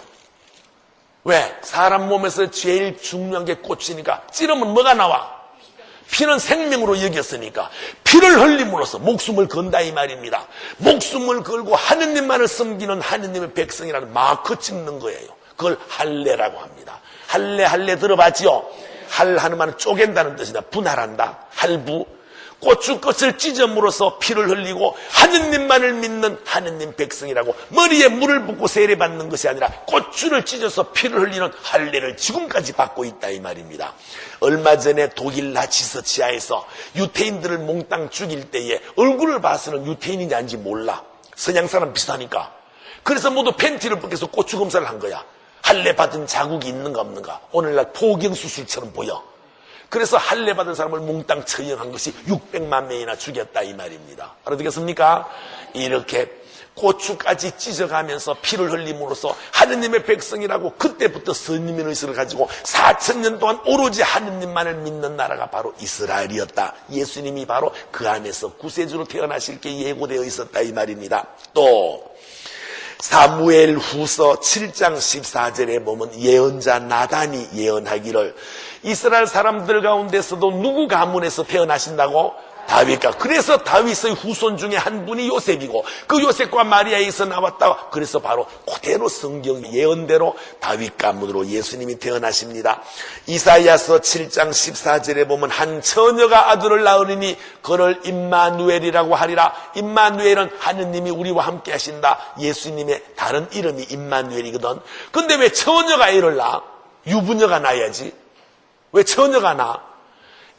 왜? 사람 몸에서 제일 중요한 게 고추니까 찌르면 뭐가 나와? 피는 생명으로 여겼으니까 피를 흘림으로써 목숨을 건다 이 말입니다. 목숨을 걸고 하느님만을 섬기는 하느님의 백성이라는 마크 찍는 거예요. 그걸 할례라고 합니다. 할례 들어봤지요? 하는 말은 쪼갠다는 뜻이다. 분할한다. 할부. 고추꽃을 찢음으로써 피를 흘리고 하느님만을 믿는 하느님 백성이라고 머리에 물을 붓고 세례받는 것이 아니라 고추를 찢어서 피를 흘리는 할례를 지금까지 받고 있다 이 말입니다. 얼마 전에 독일 나치서 지하에서 유태인들을 몽땅 죽일 때에 얼굴을 봐서는 유태인인지 아닌지 몰라. 서양 사람 비슷하니까 그래서 모두 팬티를 벗겨서 고추 검사를 한 거야. 할례 받은 자국이 있는가 없는가. 오늘날 포경수술처럼 보여. 그래서 할례 받은 사람을 몽땅 처형한 것이 600만 명이나 죽였다 이 말입니다. 알아듣겠습니까? 이렇게 고추까지 찢어가면서 피를 흘림으로써 하느님의 백성이라고 그때부터 선민 의식을 가지고 4000년 동안 오로지 하느님만을 믿는 나라가 바로 이스라엘이었다. 예수님이 바로 그 안에서 구세주로 태어나실 게 예고되어 있었다 이 말입니다. 또 사무엘 후서 7장 14절에 보면 예언자 나단이 예언하기를 이스라엘 사람들 가운데서도 누구 가문에서 태어나신다고? 다윗과. 그래서 다윗의 후손 중에 한 분이 요셉이고 그 요셉과 마리아에서 나왔다. 그래서 바로 그대로 성경 예언대로 다윗 가문으로 예수님이 태어나십니다. 이사야서 7장 14절에 보면 한 처녀가 아들을 낳으리니 그를 임마누엘이라고 하리라. 임마누엘은 하느님이 우리와 함께 하신다. 예수님의 다른 이름이 임마누엘이거든. 근데 왜 처녀가 애를 낳아? 유부녀가 낳아야지. 왜 처녀가 낳아?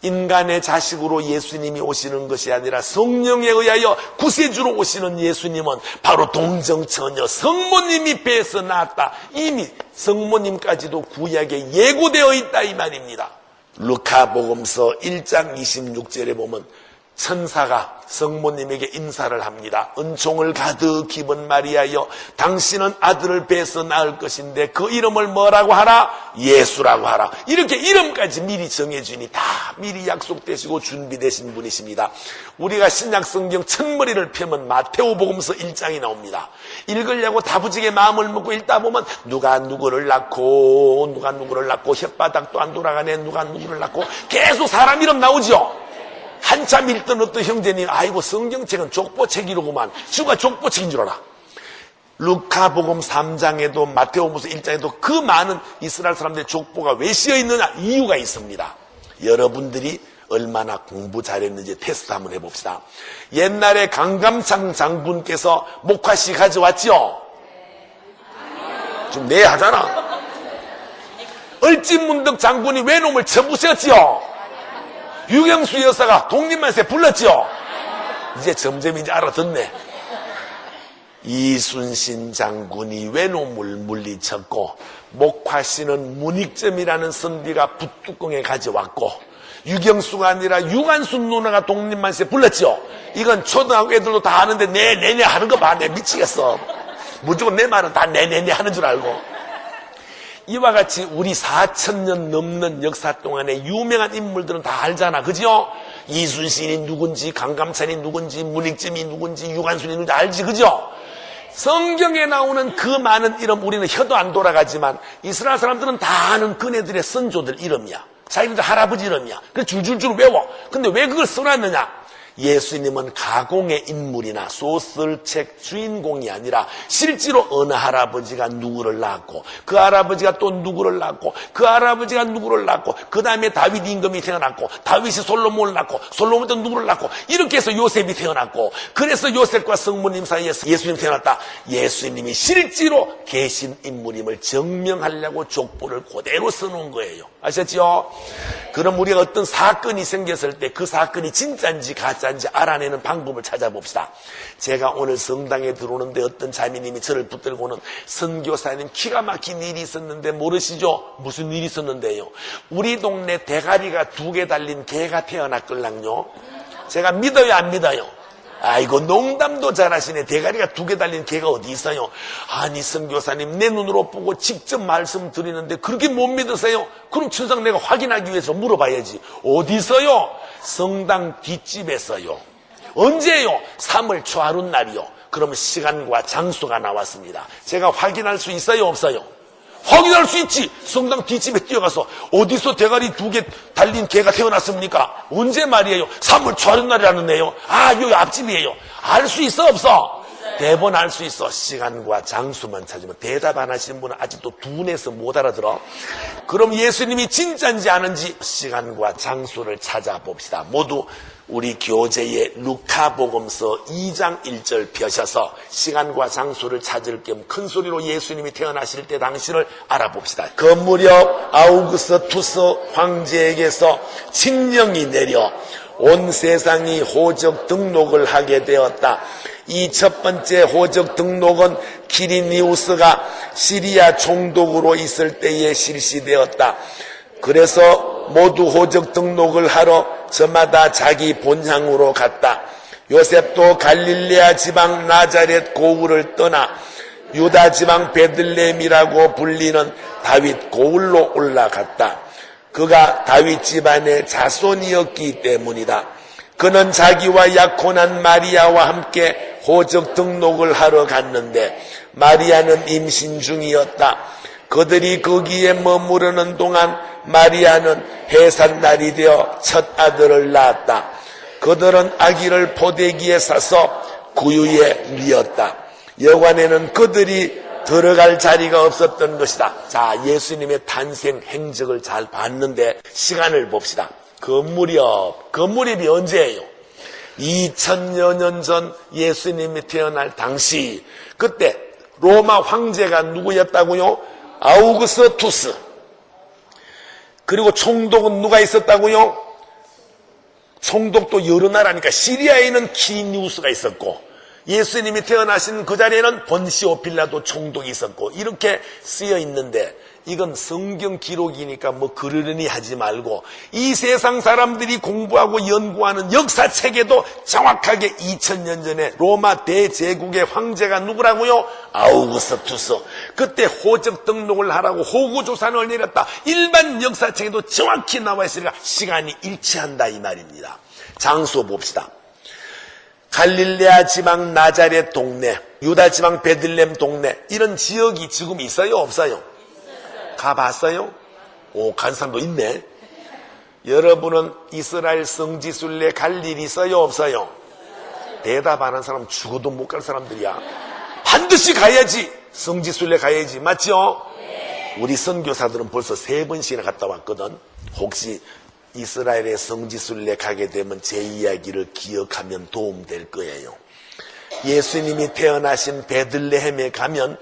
인간의 자식으로 예수님이 오시는 것이 아니라 성령에 의하여 구세주로 오시는 예수님은 바로 동정처녀 성모님이 배에서 낳았다. 이미 성모님까지도 구약에 예고되어 있다 이 말입니다. 루카복음서 1장 26절에 보면 천사가 성모님에게 인사를 합니다. 은총을 가득 입은 마리아여, 당신은 아들을 배에서 낳을 것인데 그 이름을 뭐라고 하라? 예수라고 하라. 이렇게 이름까지 미리 정해주니 다 미리 약속되시고 준비되신 분이십니다. 우리가 신약성경 첫머리를 펴면 마테오복음서 1장이 나옵니다. 읽으려고 다부지게 마음을 먹고 읽다 보면 누가 누구를 낳고 누가 누구를 낳고 혓바닥도 안 돌아가네 누가 누구를 낳고 계속 사람 이름 나오죠. 한참 읽던 어떤 형제님, 아이고 성경책은 족보책이로구만. 주가 족보책인 줄 알아. 루카복음 3장에도 마테오복음 1장에도 그 많은 이스라엘 사람들의 족보가 왜 씌어 있느냐? 이유가 있습니다. 여러분들이 얼마나 공부 잘했는지 테스트 한번 해봅시다. 옛날에 강감창 장군께서 목화씨 가져왔죠? 지금 네 하잖아. 얼찐문덕 장군이 외놈을 쳐부셨지요? 유경수 여사가 독립만세 불렀죠? 이제 점점 이제 알아듣네. 이순신 장군이 외놈을 물리쳤고 목화씨는 문익점이라는 선비가 붓뚜껑에 가져왔고 유경수가 아니라 유관순 누나가 독립만세 불렀죠? 이건 초등학교 애들도 다 아는데 네네네 하는 거 봐. 내 미치겠어. 무조건 내 말은 다 네네네 하는 줄 알고. 이와 같이 우리 4000년 넘는 역사 동안에 유명한 인물들은 다 알잖아. 그죠? 이순신이 누군지, 강감찬이 누군지, 문익점이 누군지, 유관순이 누군지 알지. 그죠? 성경에 나오는 그 많은 이름 우리는 혀도 안 돌아가지만 이스라엘 사람들은 다 아는 그네들의 선조들 이름이야. 자기들 할아버지 이름이야. 그래서 줄줄줄 외워. 근데 왜 그걸 써놨느냐? 예수님은 가공의 인물이나 소설책 주인공이 아니라 실제로 어느 할아버지가 누구를 낳았고 그 할아버지가 또 누구를 낳았고 그 할아버지가 누구를 낳았고 그 다음에 다윗 임금이 태어났고 다윗이 솔로몬을 낳고 솔로몬이 또 누구를 낳고 이렇게 해서 요셉이 태어났고 그래서 요셉과 성모님 사이에서 예수님이 태어났다. 예수님이 실제로 계신 인물임을 증명하려고 족보를 그대로 써놓은 거예요. 아셨죠? 그럼 우리가 어떤 사건이 생겼을 때 그 사건이 진짜인지 가짜인지 알아내는 방법을 찾아봅시다. 제가 오늘 성당에 들어오는데 어떤 자매님이 저를 붙들고는 선교사님 기가 막힌 일이 있었는데 모르시죠? 무슨 일이 있었는데요? 우리 동네 대가리가 2개 달린 개가 태어났걸랑요. 제가 믿어요 안 믿어요? 아이고 농담도 잘하시네. 대가리가 2개 달린 개가 어디 있어요? 아니 선교사님 내 눈으로 보고 직접 말씀드리는데 그렇게 못 믿으세요? 그럼 천상 내가 확인하기 위해서 물어봐야지. 어디 있어요? 성당 뒷집에서요. 언제요? 3월 초하룻날이요. 그러면 시간과 장소가 나왔습니다. 제가 확인할 수 있어요 없어요? 확인할 수 있지. 성당 뒷집에 뛰어가서 어디서 대가리 2개 달린 개가 태어났습니까? 언제 말이에요? 3월 초하룻날이라는데요. 아, 여기 앞집이에요. 알 수 있어 없어? 대본 알 수 있어. 시간과 장소만 찾으면. 대답 안 하시는 분은 아직도 둔해서 못 알아들어. 그럼 예수님이 진짜인지 아닌지 시간과 장소를 찾아봅시다. 모두 우리 교재에 루카복음서 2장 1절 펴셔서 시간과 장소를 찾을 겸 큰 소리로 예수님이 태어나실 때 당시를 알아봅시다. 그 무렵 아우구스투스 황제에게서 칙령이 내려 온 세상이 호적 등록을 하게 되었다. 이 첫 번째 호적 등록은 키리니우스가 시리아 총독으로 있을 때에 실시되었다. 그래서 모두 호적 등록을 하러 저마다 자기 본향으로 갔다. 요셉도 갈릴레아 지방 나자렛 고을을 떠나 유다 지방 베들레헴이라고 불리는 다윗 고을로 올라갔다. 그가 다윗 집안의 자손이었기 때문이다. 그는 자기와 약혼한 마리아와 함께 호적 등록을 하러 갔는데 마리아는 임신 중이었다. 그들이 거기에 머무르는 동안 마리아는 해산날이 되어 첫 아들을 낳았다. 그들은 아기를 포대기에 싸서 구유에 뉘었다. 여관에는 그들이 들어갈 자리가 없었던 것이다. 자, 예수님의 탄생 행적을 잘 봤는데 시간을 봅시다. 그 무렵이 언제예요? 2000여 년 전 예수님이 태어날 당시, 그때 로마 황제가 누구였다고요? 아우구스투스. 그리고 총독은 누가 있었다고요? 총독도 여러 나라니까 시리아에는 키리니우스가 있었고, 예수님이 태어나신 그 자리에는 본시오 빌라도 총독이 있었고, 이렇게 쓰여 있는데 이건 성경 기록이니까 뭐 그러려니 하지 말고 이 세상 사람들이 공부하고 연구하는 역사책에도 정확하게 2000년 전에 로마 대제국의 황제가 누구라고요? 아우구스투스. 그때 호적 등록을 하라고 호구조산을 내렸다. 일반 역사책에도 정확히 나와 있으니까 시간이 일치한다 이 말입니다. 장소 봅시다. 갈릴레아 지방 나자렛 동네, 유다 지방 베들레헴 동네, 이런 지역이 지금 있어요 없어요? 가봤어요? 오, 간 사람도 있네. 여러분은 이스라엘 성지순례 갈 일 있어요 없어요? 대답 안 한 사람 죽어도 못 갈 사람들이야. 반드시 가야지. 성지순례 가야지. 맞죠? 우리 선교사들은 벌써 3번씩이나 갔다 왔거든. 혹시 이스라엘의 성지순례 가게 되면 제 이야기를 기억하면 도움될 거예요. 예수님이 태어나신 베들레헴에 가면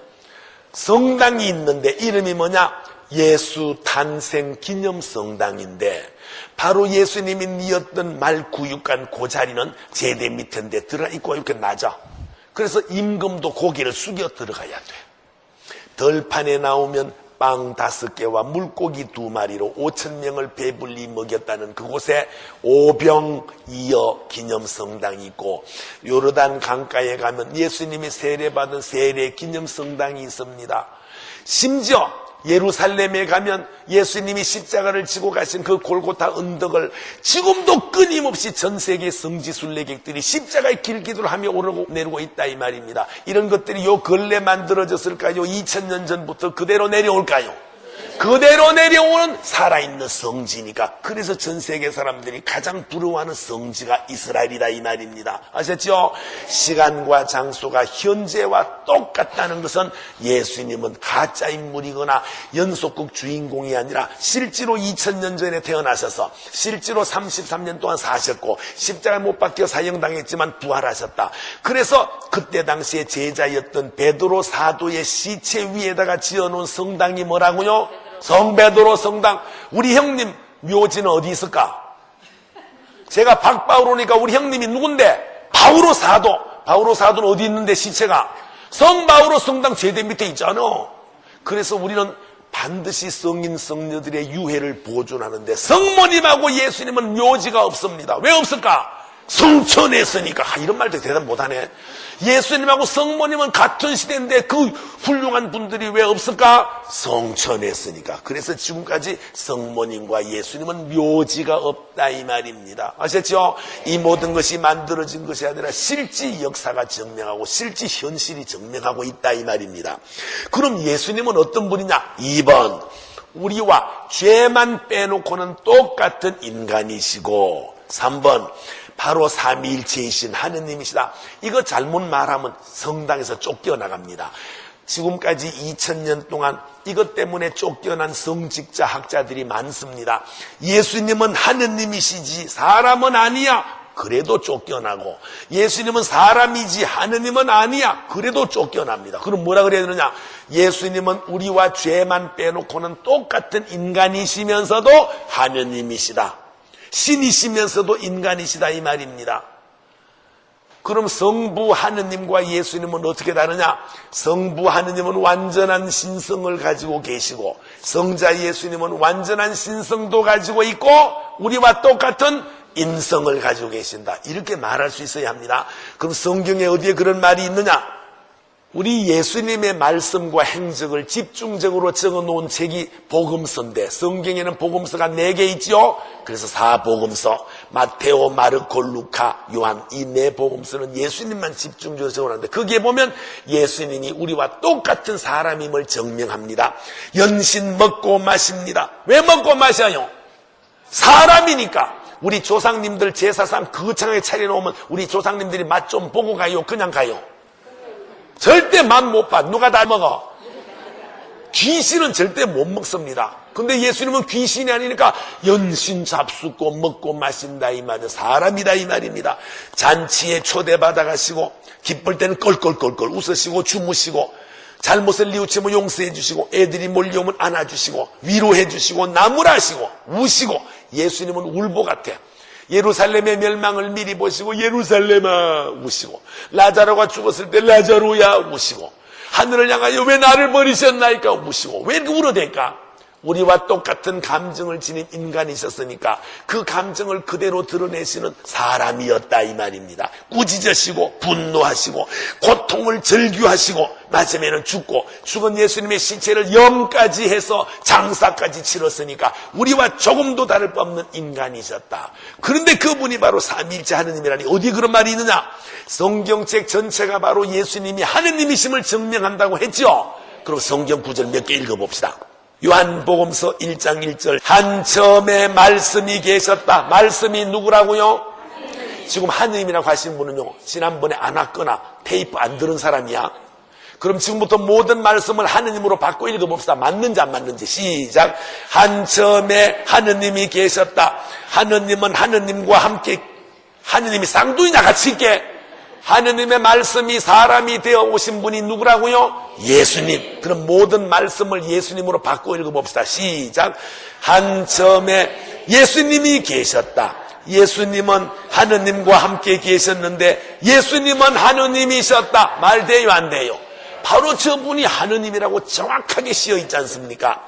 성당이 있는데 이름이 뭐냐? 예수 탄생 기념 성당인데 바로 예수님이 뉘었던 말구육간 그 자리는 제대 밑인데 들어가 있고 이렇게 낮아. 그래서 임금도 고개를 숙여 들어가야 돼. 덜판에 나오면 빵 5개와 물고기 2마리로 5,000명을 배불리 먹였다는 그곳에 오병이어 기념성당이 있고, 요르단 강가에 가면 예수님이 세례받은 세례 기념성당이 있습니다. 심지어 예루살렘에 가면 예수님이 십자가를 지고 가신 그 골고타 언덕을 지금도 끊임없이 전 세계 성지순례객들이 십자가의 길기도를 하며 오르고 내리고 있다 이 말입니다. 이런 것들이 요 근래 만들어졌을까요? 2000년 전부터 그대로 내려올까요? 그대로 내려오는 살아있는 성지니까. 그래서 전 세계 사람들이 가장 부러워하는 성지가 이스라엘이다 이 말입니다. 아셨죠? 시간과 장소가 현재와 똑같다는 것은 예수님은 가짜 인물이거나 연속극 주인공이 아니라 실제로 2000년 전에 태어나셔서 실제로 33년 동안 사셨고 십자가에 못 박혀 사형당했지만 부활하셨다. 그래서 그때 당시에 제자였던 베드로 사도의 시체 위에다가 지어놓은 성당이 뭐라고요? 성베드로 성당. 우리 형님 묘지는 어디 있을까? 제가 박바울오니까 우리 형님이 누군데? 바오로 사도. 바오로 사도는 어디 있는데 시체가? 성바오로 성당 제대 밑에 있잖아. 그래서 우리는 반드시 성인 성녀들의 유해를 보존하는데 성모님하고 예수님은 묘지가 없습니다. 왜 없을까? 성천했으니까. 이런 말도 대답 못하네. 예수님하고 성모님은 같은 시대인데 그 훌륭한 분들이 왜 없을까? 성천했으니까. 그래서 지금까지 성모님과 예수님은 묘지가 없다 이 말입니다. 아셨죠? 이 모든 것이 만들어진 것이 아니라 실제 역사가 증명하고 실제 현실이 증명하고 있다 이 말입니다. 그럼 예수님은 어떤 분이냐? 2번, 우리와 죄만 빼놓고는 똑같은 인간이시고, 3번, 바로 삼위일체이신 하느님이시다. 이거 잘못 말하면 성당에서 쫓겨나갑니다. 지금까지 2000년 동안 이것 때문에 쫓겨난 성직자 학자들이 많습니다. 예수님은 하느님이시지 사람은 아니야. 그래도 쫓겨나고, 예수님은 사람이지 하느님은 아니야. 그래도 쫓겨납니다. 그럼 뭐라 그래야 되느냐? 예수님은 우리와 죄만 빼놓고는 똑같은 인간이시면서도 하느님이시다. 신이시면서도 인간이시다 이 말입니다. 그럼 성부 하느님과 예수님은 어떻게 다르냐? 성부 하느님은 완전한 신성을 가지고 계시고 성자 예수님은 완전한 신성도 가지고 있고 우리와 똑같은 인성을 가지고 계신다. 이렇게 말할 수 있어야 합니다. 그럼 성경에 어디에 그런 말이 있느냐? 우리 예수님의 말씀과 행적을 집중적으로 적어놓은 책이 복음서인데 성경에는 복음서가 4개 있지요. 그래서 4복음서 마테오, 마르코, 루카, 요한 이 4복음서는 예수님만 집중적으로 적어놨는데 거기에 보면 예수님이 우리와 똑같은 사람임을 증명합니다. 연신 먹고 마십니다. 왜 먹고 마셔요? 사람이니까. 우리 조상님들 제사상 거창하게 차려놓으면 우리 조상님들이 맛 좀 보고 가요? 그냥 가요? 절대 맛 못 봐. 누가 다 먹어? 귀신은 절대 못 먹습니다. 근데 예수님은 귀신이 아니니까 연신 잡숫고 먹고 마신다 이 말은 사람이다 이 말입니다. 잔치에 초대받아 가시고 기쁠 때는 껄껄껄껄 웃으시고 주무시고 잘못을 뉘우치면 용서해 주시고 애들이 몰려오면 안아주시고 위로해 주시고 나무라시고 우시고 예수님은 울보 같아. 예루살렘의 멸망을 미리 보시고 예루살렘아 우시고 라자로가 죽었을 때 라자로야 우시고 하늘을 향하여 왜 나를 버리셨나이까 우시고 왜 이렇게 울어댈까? 우리와 똑같은 감정을 지닌 인간이셨으니까 그 감정을 그대로 드러내시는 사람이었다 이 말입니다. 꾸짖으시고 분노하시고 고통을 절규하시고 마지막에는 죽고 죽은 예수님의 시체를 염까지 해서 장사까지 치렀으니까 우리와 조금도 다를 바 없는 인간이셨다. 그런데 그분이 바로 삼위일체 하느님이라니 어디 그런 말이 있느냐? 성경책 전체가 바로 예수님이 하느님이심을 증명한다고 했죠. 그럼 성경 구절 몇 개 읽어봅시다. 요한복음서 1장 1절 한처음에 말씀이 계셨다. 말씀이 누구라고요? 지금 하느님이라고 하시는 분은요 지난번에 안 왔거나 테이프 안 들은 사람이야. 그럼 지금부터 모든 말씀을 하느님으로 바꿔 읽어봅시다. 맞는지 안 맞는지. 시작. 한처음에 하느님이 계셨다. 하느님은 하느님과 함께 하느님이 쌍둥이냐 같이 있게 하느님의 말씀이 사람이 되어 오신 분이 누구라고요? 예수님. 그럼 모든 말씀을 예수님으로 바꿔 읽어봅시다. 시작. 한처음에 예수님이 계셨다. 예수님은 하느님과 함께 계셨는데 예수님은 하느님이셨다. 말 돼요 안 돼요? 바로 저분이 하느님이라고 정확하게 씌어 있지 않습니까?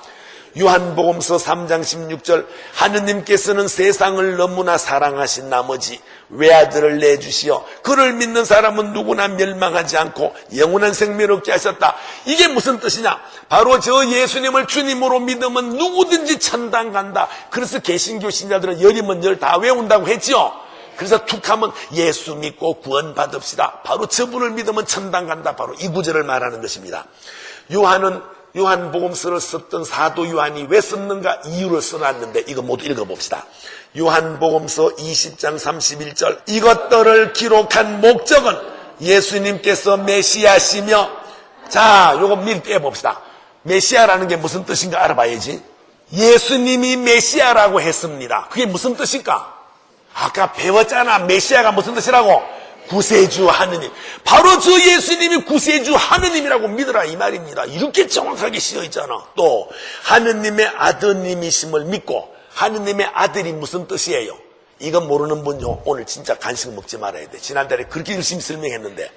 요한복음서 3장 16절 하느님께서는 세상을 너무나 사랑하신 나머지 외아들을 내주시어 그를 믿는 사람은 누구나 멸망하지 않고 영원한 생명을 얻게 하셨다. 이게 무슨 뜻이냐? 바로 저 예수님을 주님으로 믿으면 누구든지 천당 간다. 그래서 개신교 신자들은 열이면 열 다 외운다고 했죠. 그래서 툭하면 예수 믿고 구원 받읍시다. 바로 저분을 믿으면 천당 간다. 바로 이 구절을 말하는 것입니다. 요한복음서를 썼던 사도 요한이 왜 썼는가 이유를 써놨는데 이거 모두 읽어봅시다. 요한복음서 20장 31절 이것들을 기록한 목적은 예수님께서 메시아시며 자 요거 미리 빼봅시다. 메시아라는 게 무슨 뜻인가 알아봐야지. 예수님이 메시아라고 했습니다. 그게 무슨 뜻일까? 아까 배웠잖아. 메시아가 무슨 뜻이라고? 구세주 하느님. 바로 저 예수님이 구세주 하느님이라고 믿으라 이 말입니다. 이렇게 정확하게 씌어 있잖아. 또 하느님의 아드님이심을 믿고 하느님의 아들이 무슨 뜻이에요? 이건 모르는 분요 오늘 진짜 간식 먹지 말아야 돼. 지난달에 그렇게 열심히 설명했는데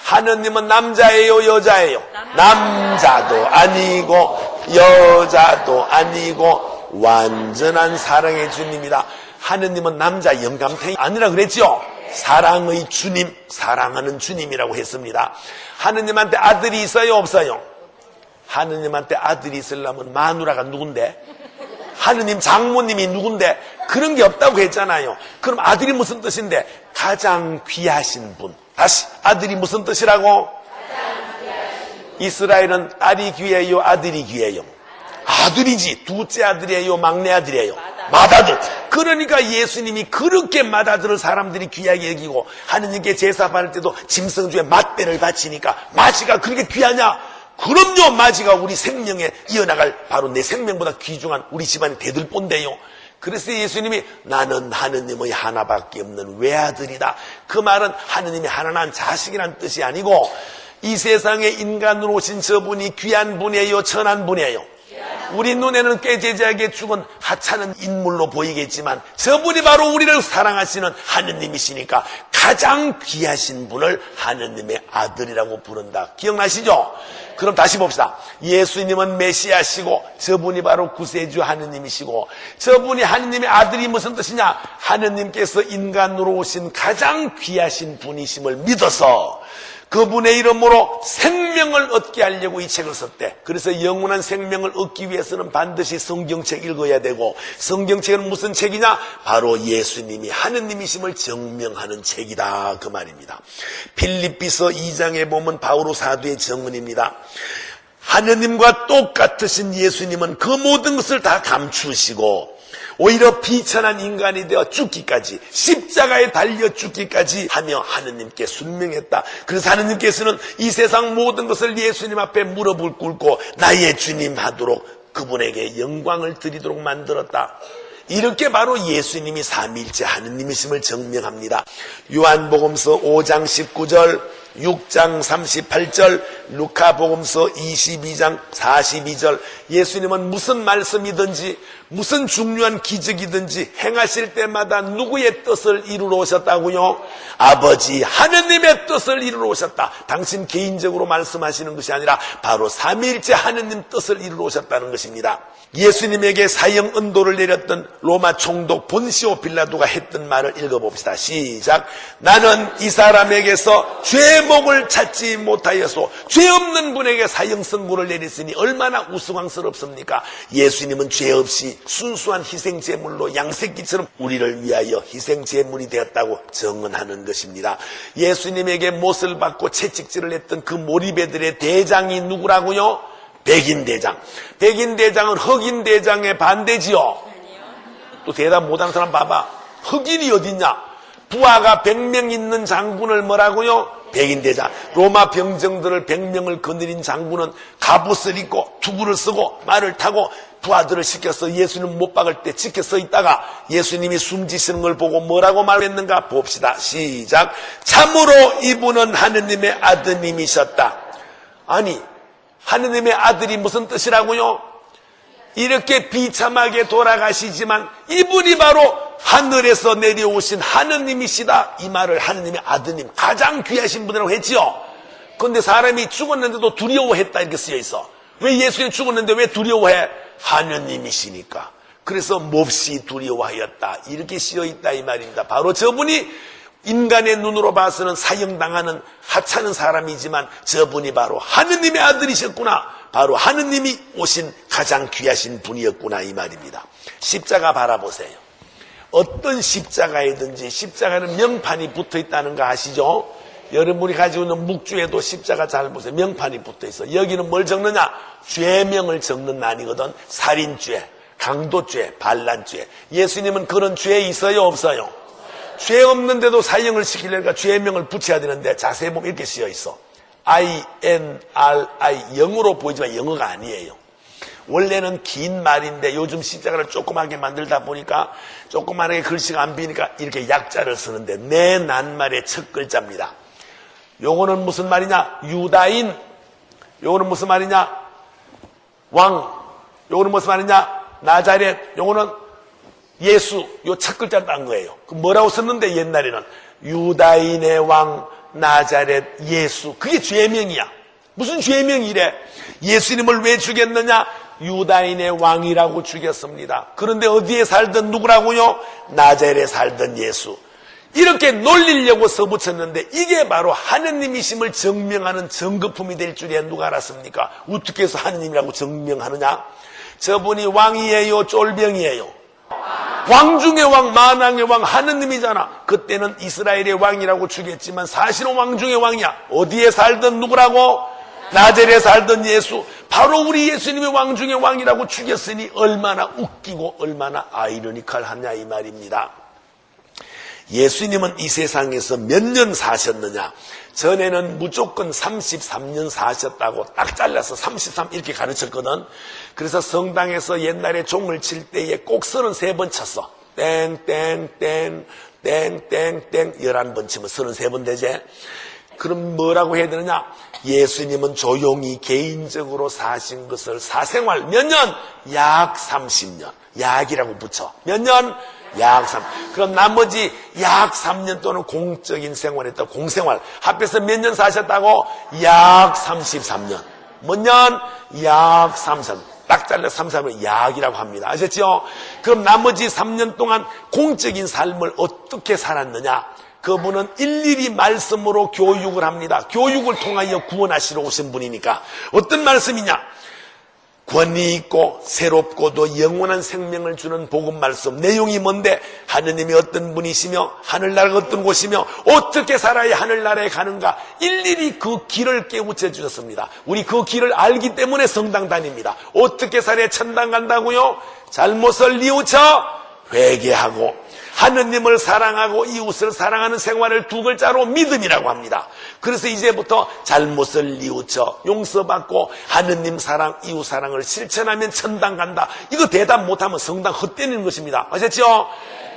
하느님은 남자예요 여자예요? 남자도 아니고 여자도 아니고 완전한 사랑의 주님이다. 하느님은 남자 영감탱이 아니라 그랬죠? 사랑의 주님, 사랑하는 주님이라고 했습니다. 하느님한테 아들이 있어요 없어요? 하느님한테 아들이 있으려면 마누라가 누군데? 하느님 장모님이 누군데? 그런 게 없다고 했잖아요. 그럼 아들이 무슨 뜻인데? 가장 귀하신 분. 다시 아들이 무슨 뜻이라고? 이스라엘은 딸이 귀해요 아들이 귀해요? 아들이지. 둘째 아들이에요 막내 아들이에요? 맏아들. 그러니까 예수님이 그렇게 맏아들을 사람들이 귀하게 여기고 하느님께 제사 받을 때도 짐승주에 맏배를 바치니까 마지가 그렇게 귀하냐? 그럼요. 마지가 우리 생명에 이어나갈 바로 내 생명보다 귀중한 우리 집안의 대들본데요. 그래서 예수님이 나는 하느님의 하나밖에 없는 외아들이다. 그 말은 하느님이 하나난 자식이란 뜻이 아니고 이 세상에 인간으로 오신 저분이 귀한 분이에요 천한 분이에요? 우리 눈에는 꾀죄죄하게 죽은 하찮은 인물로 보이겠지만 저분이 바로 우리를 사랑하시는 하느님이시니까 가장 귀하신 분을 하느님의 아들이라고 부른다. 기억나시죠? 그럼 다시 봅시다. 예수님은 메시아시고 저분이 바로 구세주 하느님이시고 저분이 하느님의 아들이 무슨 뜻이냐? 하느님께서 인간으로 오신 가장 귀하신 분이심을 믿어서 그분의 이름으로 생명을 얻게 하려고 이 책을 썼대. 그래서 영원한 생명을 얻기 위해서는 반드시 성경책 읽어야 되고, 성경책은 무슨 책이냐? 바로 예수님이 하느님이심을 증명하는 책이다, 그 말입니다. 빌립비서 2장에 보면 바오로 사도의 증언입니다. 하느님과 똑같으신 예수님은 그 모든 것을 다 감추시고 오히려 비천한 인간이 되어 죽기까지, 십자가에 달려 죽기까지 하며 하느님께 순명했다. 그래서 하느님께서는 이 세상 모든 것을 예수님 앞에 무릎을 꿇고 나의 주님 하도록 그분에게 영광을 드리도록 만들었다. 이렇게 바로 예수님이 삼위일체 하느님이심을 증명합니다. 요한복음서 5장 19절, 6장 38절, 루카복음서 22장 42절, 예수님은 무슨 말씀이든지 무슨 중요한 기적이든지 행하실 때마다 누구의 뜻을 이루러 오셨다고요? 아버지 하느님의 뜻을 이루러 오셨다. 당신 개인적으로 말씀하시는 것이 아니라 바로 삼위일체 하느님 뜻을 이루러 오셨다는 것입니다. 예수님에게 사형 은도를 내렸던 로마 총독 본시오 빌라도가 했던 말을 읽어봅시다. 시작. 나는 이 사람에게서 죄목을 찾지 못하여서 죄 없는 분에게 사형 선고를 내렸으니 얼마나 우스꽝스럽습니까? 예수님은 죄 없이 순수한 희생제물로 양새끼처럼 우리를 위하여 희생제물이 되었다고 증언하는 것입니다. 예수님에게 못을 받고 채찍질을 했던 그 몰입애들의 대장이 누구라고요? 백인대장. 백인대장은 흑인대장의 반대지요. 또 대답 못하는 사람 봐봐. 흑인이 어딨냐? 부하가 100명 있는 장군을 뭐라고요? 백인대장. 로마 병정들을 100명을 거느린 장군은 갑옷을 입고 투구를 쓰고 말을 타고 부하들을 시켜서 예수님 못 박을 때 지켜 서 있다가 예수님이 숨지시는 걸 보고 뭐라고 말했는가 봅시다. 시작. 참으로 이분은 하느님의 아드님이셨다. 아니, 하느님의 아들이 무슨 뜻이라고요? 이렇게 비참하게 돌아가시지만 이분이 바로 하늘에서 내려오신 하느님이시다. 이 말을 하느님의 아드님, 가장 귀하신 분이라고 했지요. 그런데 사람이 죽었는데도 두려워했다 이렇게 쓰여 있어. 왜 예수님 죽었는데 왜 두려워해? 하느님이시니까. 그래서 몹시 두려워하였다 이렇게 쓰여 있다 이 말입니다. 바로 저분이 인간의 눈으로 봐서는 사형당하는 하찮은 사람이지만 저분이 바로 하느님의 아들이셨구나. 바로 하느님이 오신 가장 귀하신 분이었구나 이 말입니다. 십자가 바라보세요. 어떤 십자가이든지 십자가는 명판이 붙어있다는 거 아시죠? 여러분이 가지고 있는 묵주에도 십자가 잘 보세요. 명판이 붙어있어. 여기는 뭘 적느냐? 죄명을 적는 난이거든. 살인죄, 강도죄, 반란죄. 예수님은 그런 죄 있어요 없어요? 죄 없는데도 사형을 시키려니까 죄명을 붙여야 되는데 자세히 보면 이렇게 쓰여 있어. INRI, 영어로 보이지만 영어가 아니에요. 원래는 긴 말인데 요즘 십자가를 조그맣게 만들다 보니까 조그맣게 글씨가 안 비니까 이렇게 약자를 쓰는데 내 낱말의 첫 글자입니다. 요거는 무슨 말이냐? 유다인. 요거는 무슨 말이냐? 왕. 요거는 무슨 말이냐? 나자렛. 요거는 예수. 요 첫 글자 딴 거예요. 그 뭐라고 썼는데 옛날에는 유다인의 왕 나자렛 예수. 그게 죄명이야. 무슨 죄명이래? 예수님을 왜 죽였느냐? 유다인의 왕이라고 죽였습니다. 그런데 어디에 살던 누구라고요? 나자렛에 살던 예수. 이렇게 놀리려고 써붙였는데 이게 바로 하느님이심을 증명하는 증거품이 될 줄이야 누가 알았습니까? 어떻게 해서 하느님이라고 증명하느냐? 저분이 왕이에요? 쫄병이에요? 왕 중의 왕, 만왕의 왕, 하느님이잖아. 그때는 이스라엘의 왕이라고 죽였지만 사실은 왕 중의 왕이야. 어디에 살던 누구라고? 나자렛에 살던 예수. 바로 우리 예수님의 왕 중의 왕이라고 죽였으니 얼마나 웃기고 얼마나 아이러니컬하냐 이 말입니다. 예수님은 이 세상에서 몇 년 사셨느냐? 전에는 무조건 33년 사셨다고 딱 잘라서 33 이렇게 가르쳤거든. 그래서 성당에서 옛날에 종을 칠 때에 꼭 33번 쳤어. 땡땡땡 땡땡땡 11번 치면 33번 되지. 그럼 뭐라고 해야 되느냐? 예수님은 조용히 개인적으로 사신 것을 사생활 몇 년? 약 30년. 약이라고 붙여. 몇 년? 약 3. 그럼 나머지 약 3년 동안 공적인 생활했다. 공생활. 합해서 몇 년 사셨다고? 약 33년. 몇 년? 약 33년. 딱 잘라 33년 약이라고 합니다. 아셨죠? 그럼 나머지 3년 동안 공적인 삶을 어떻게 살았느냐? 그분은 일일이 말씀으로 교육을 합니다. 교육을 통하여 구원하시러 오신 분이니까. 어떤 말씀이냐? 권위 있고 새롭고도 영원한 생명을 주는 복음 말씀. 내용이 뭔데? 하느님이 어떤 분이시며 하늘나라가 어떤 곳이며 어떻게 살아야 하늘나라에 가는가, 일일이 그 길을 깨우쳐 주셨습니다. 우리 그 길을 알기 때문에 성당 다닙니다. 어떻게 살아야 천당 간다고요? 잘못을 뉘우쳐 회개하고 하느님을 사랑하고 이웃을 사랑하는 생활을 두 글자로 믿음이라고 합니다. 그래서 이제부터 잘못을 뉘우쳐 용서받고 하느님 사랑, 이웃 사랑을 실천하면 천당 간다. 이거 대답 못하면 성당 헛되는 것입니다. 아셨죠?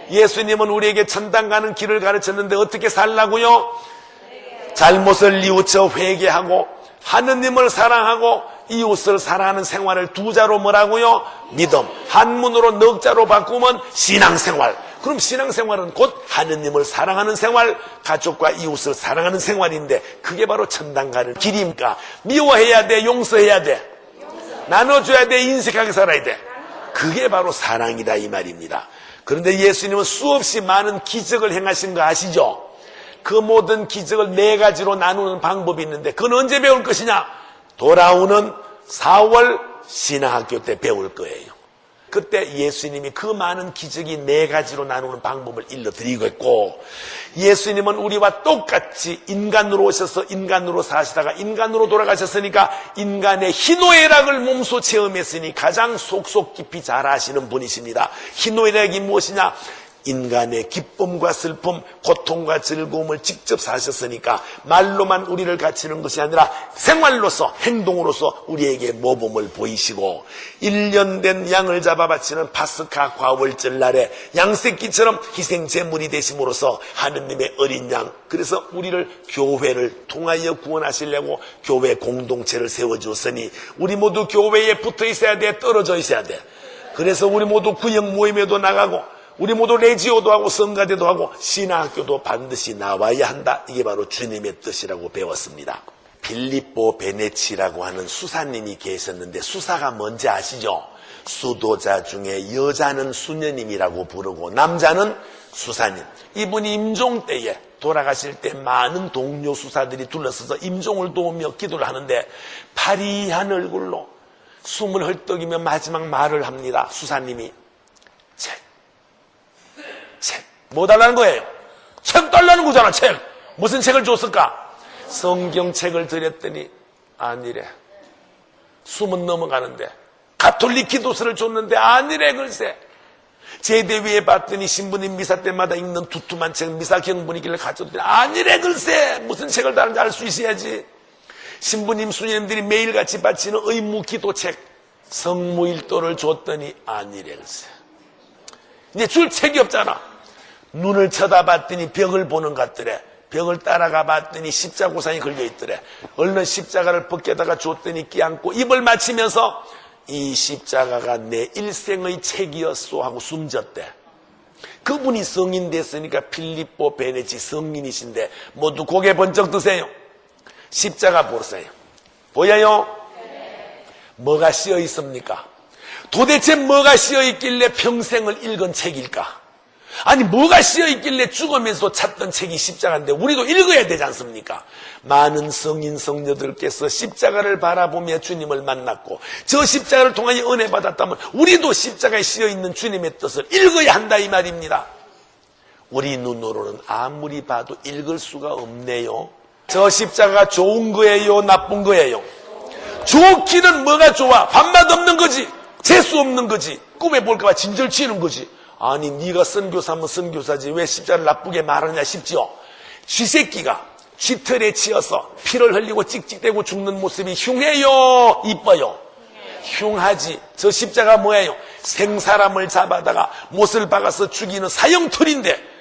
예수님은 우리에게 천당 가는 길을 가르쳤는데 어떻게 살라고요? 잘못을 뉘우쳐 회개하고 하느님을 사랑하고 이웃을 사랑하는 생활을 두 자로 뭐라고요? 믿음. 한문으로 넉 자로 바꾸면 신앙생활. 그럼 신앙생활은 곧 하느님을 사랑하는 생활, 가족과 이웃을 사랑하는 생활인데 그게 바로 천당 가는 길입니까? 미워해야 돼? 용서해야 돼? 나눠줘야 돼? 인색하게 살아야 돼? 그게 바로 사랑이다 이 말입니다. 그런데 예수님은 수없이 많은 기적을 행하신 거 아시죠? 그 모든 기적을 네 가지로 나누는 방법이 있는데 그건 언제 배울 것이냐? 돌아오는 4월 신앙학교 때 배울 거예요. 그때 예수님이 그 많은 기적이 네 가지로 나누는 방법을 일러드리고 있고, 예수님은 우리와 똑같이 인간으로 오셔서 인간으로 사시다가 인간으로 돌아가셨으니까 인간의 희노애락을 몸소 체험했으니 가장 속속 깊이 잘 아시는 분이십니다. 희노애락이 무엇이냐? 인간의 기쁨과 슬픔, 고통과 즐거움을 직접 사셨으니까 말로만 우리를 가르치는 것이 아니라 생활로서, 행동으로서 우리에게 모범을 보이시고, 1년 된 양을 잡아 바치는 파스카 과월절 날에 양새끼처럼 희생 제물이 되심으로써 하느님의 어린 양, 그래서 우리를 교회를 통하여 구원하시려고 교회 공동체를 세워주었으니 우리 모두 교회에 붙어 있어야 돼? 떨어져 있어야 돼? 그래서 우리 모두 구역 모임에도 나가고 우리 모두 레지오도 하고 성가대도 하고 신학교도 반드시 나와야 한다. 이게 바로 주님의 뜻이라고 배웠습니다. 빌립보 베네치라고 하는 수사님이 계셨는데, 수사가 뭔지 아시죠? 수도자 중에 여자는 수녀님이라고 부르고 남자는 수사님. 이분이 임종 때에 돌아가실 때 많은 동료 수사들이 둘러서서 임종을 도우며 기도를 하는데 파리한 얼굴로 숨을 헐떡이며 마지막 말을 합니다. 수사님이 책. 뭐 달라는 거예요? 책 달라는 거잖아, 책. 무슨 책을 줬을까? 성경책을 드렸더니 아니래. 숨은 넘어가는데. 가톨릭 기도서를 줬는데 아니래, 글쎄. 제대 위에 봤더니 신부님 미사 때마다 읽는 두툼한 책, 미사 경분이길래 가져왔더니 아니래, 글쎄. 무슨 책을 다른지 알 수 있어야지. 신부님, 수녀님들이 매일같이 바치는 의무 기도책, 성무일도를 줬더니 아니래, 글쎄. 이제 줄 책이 없잖아. 눈을 쳐다봤더니 벽을 보는 것 같더래. 벽을 따라가 봤더니 십자고상이 걸려있더래. 얼른 십자가를 벗겨다가 줬더니 끼안고 입을 맞추면서 이 십자가가 내 일생의 책이었소 하고 숨졌대. 그분이 성인 됐으니까 필립보 베네치 성인이신데 모두 고개 번쩍 드세요. 십자가 보세요. 보여요? 뭐가 씌어 있습니까? 도대체 뭐가 씌어 있길래 평생을 읽은 책일까? 아니, 뭐가 씌어 있길래 죽으면서 찾던 책이 십자가인데 우리도 읽어야 되지 않습니까? 많은 성인 성녀들께서 십자가를 바라보며 주님을 만났고 저 십자가를 통하여 은혜 받았다면 우리도 십자가에 씌어 있는 주님의 뜻을 읽어야 한다 이 말입니다. 우리 눈으로는 아무리 봐도 읽을 수가 없네요. 저 십자가가 좋은 거예요? 나쁜 거예요? 좋기는 뭐가 좋아? 밥맛 없는 거지. 재수 없는 거지. 꿈에 볼까봐 진절치는 거지. 아니, 네가 선교사면 선교사지 왜 십자가를 나쁘게 말하냐 싶지요. 쥐새끼가 쥐털에 치여서 피를 흘리고 찍찍대고 죽는 모습이 흉해요? 이뻐요? 흉하지. 저 십자가 뭐예요? 생사람을 잡아다가 못을 박아서 죽이는 사형틀인데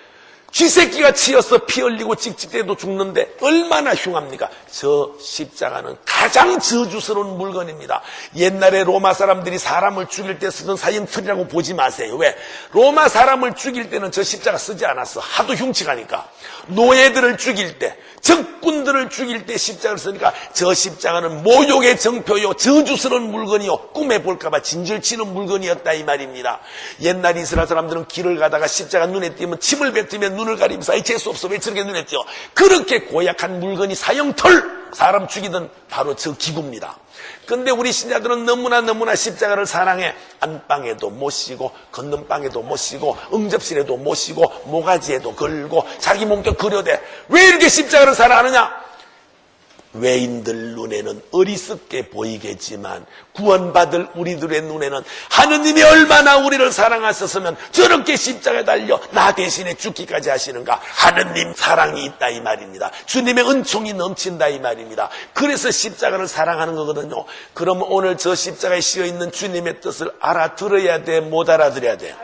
쥐새끼가 치여서 피 흘리고 찍찍대도 죽는데 얼마나 흉합니까? 저 십자가는 가장 저주스러운 물건입니다. 옛날에 로마 사람들이 사람을 죽일 때 쓰던 사형틀이라고 보지 마세요. 왜? 로마 사람을 죽일 때는 저 십자가 쓰지 않았어. 하도 흉측하니까. 노예들을 죽일 때, 적군들을 죽일 때 십자가를 쓰니까 저 십자가는 모욕의 정표요, 저주스러운 물건이요, 꿈에 볼까봐 진절치는 물건이었다 이 말입니다. 옛날 이스라엘 사람들은 길을 가다가 십자가 눈에 띄면 침을 뱉으면 눈을 가리면서 아이 재수 없어 왜 저렇게 눈에 띄어. 그렇게 고약한 물건이 사형털, 사람 죽이던 바로 저 기구입니다. 근데 우리 신자들은 너무나 십자가를 사랑해. 안방에도 못 씌고, 건넌방에도 못 씌고, 응접실에도 못 씌고, 모가지에도 걸고, 자기 몸도 그려대. 왜 이렇게 십자가를 사랑하느냐? 외인들 눈에는 어리석게 보이겠지만 구원받을 우리들의 눈에는 하느님이 얼마나 우리를 사랑하셨으면 저렇게 십자가에 달려 나 대신에 죽기까지 하시는가. 하느님 사랑이 있다 이 말입니다. 주님의 은총이 넘친다 이 말입니다. 그래서 십자가를 사랑하는 거거든요. 그럼 오늘 저 십자가에 씌어있는 주님의 뜻을 알아들어야 돼, 못 알아들어야 돼?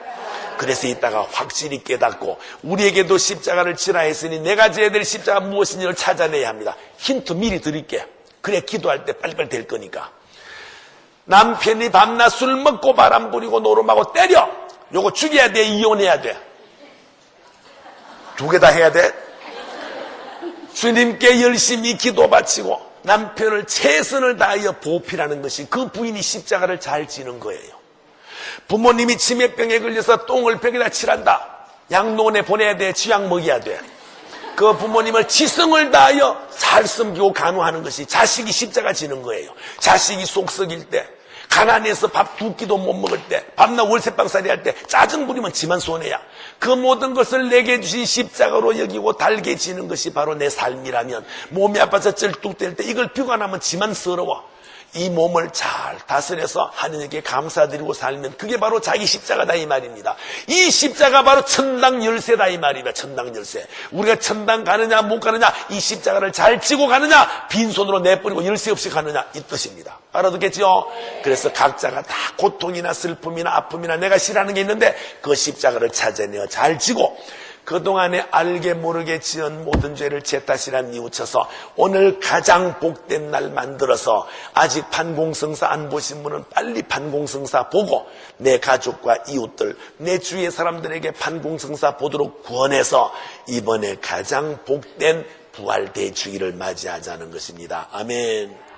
그래서 이따가 확실히 깨닫고 우리에게도 십자가를 지라 했으니 내가 져야 될 십자가 무엇인지를 찾아내야 합니다. 힌트 미리 드릴게요. 그래 기도할 때 빨리빨리 될 거니까. 남편이 밤낮 술 먹고 바람 부리고 노름하고 때려. 요거 죽여야 돼, 이혼해야 돼? 두 개 다 해야 돼? 주님께 열심히 기도 바치고 남편을 최선을 다하여 보필하는 것이 그 부인이 십자가를 잘 지는 거예요. 부모님이 치매병에 걸려서 똥을 벽에다 칠한다. 양로원에 보내야 돼, 쥐약 먹여야 돼. 그 부모님을 지성을 다하여 잘 섬기고 간호하는 것이 자식이 십자가 지는 거예요. 자식이 속 썩일 때, 가난해서 밥 두 끼도 못 먹을 때, 밤낮 월세방살이 할 때 짜증 부리면 지만 손해야. 그 모든 것을 내게 주신 십자가로 여기고 달게 지는 것이 바로 내 삶이라면, 몸이 아파서 쩔뚝댈 때 이걸 비관하면 지만 서러워. 이 몸을 잘 다스려서 하느님께 감사드리고 살면 그게 바로 자기 십자가다 이 말입니다. 이 십자가 바로 천당 열쇠다 이 말입니다. 천당 열쇠. 우리가 천당 가느냐 못 가느냐, 이 십자가를 잘 지고 가느냐, 빈손으로 내버리고 열쇠 없이 가느냐, 이 뜻입니다. 알아듣겠죠? 그래서 각자가 다 고통이나 슬픔이나 아픔이나 내가 싫어하는 게 있는데 그 십자가를 찾아내어 잘 지고 그동안에 알게 모르게 지은 모든 죄를 제 탓이라 뉘우쳐서 오늘 가장 복된 날 만들어서 아직 판공성사 안 보신 분은 빨리 판공성사 보고 내 가족과 이웃들, 내 주위의 사람들에게 판공성사 보도록 구원해서 이번에 가장 복된 부활대주기를 맞이하자는 것입니다. 아멘.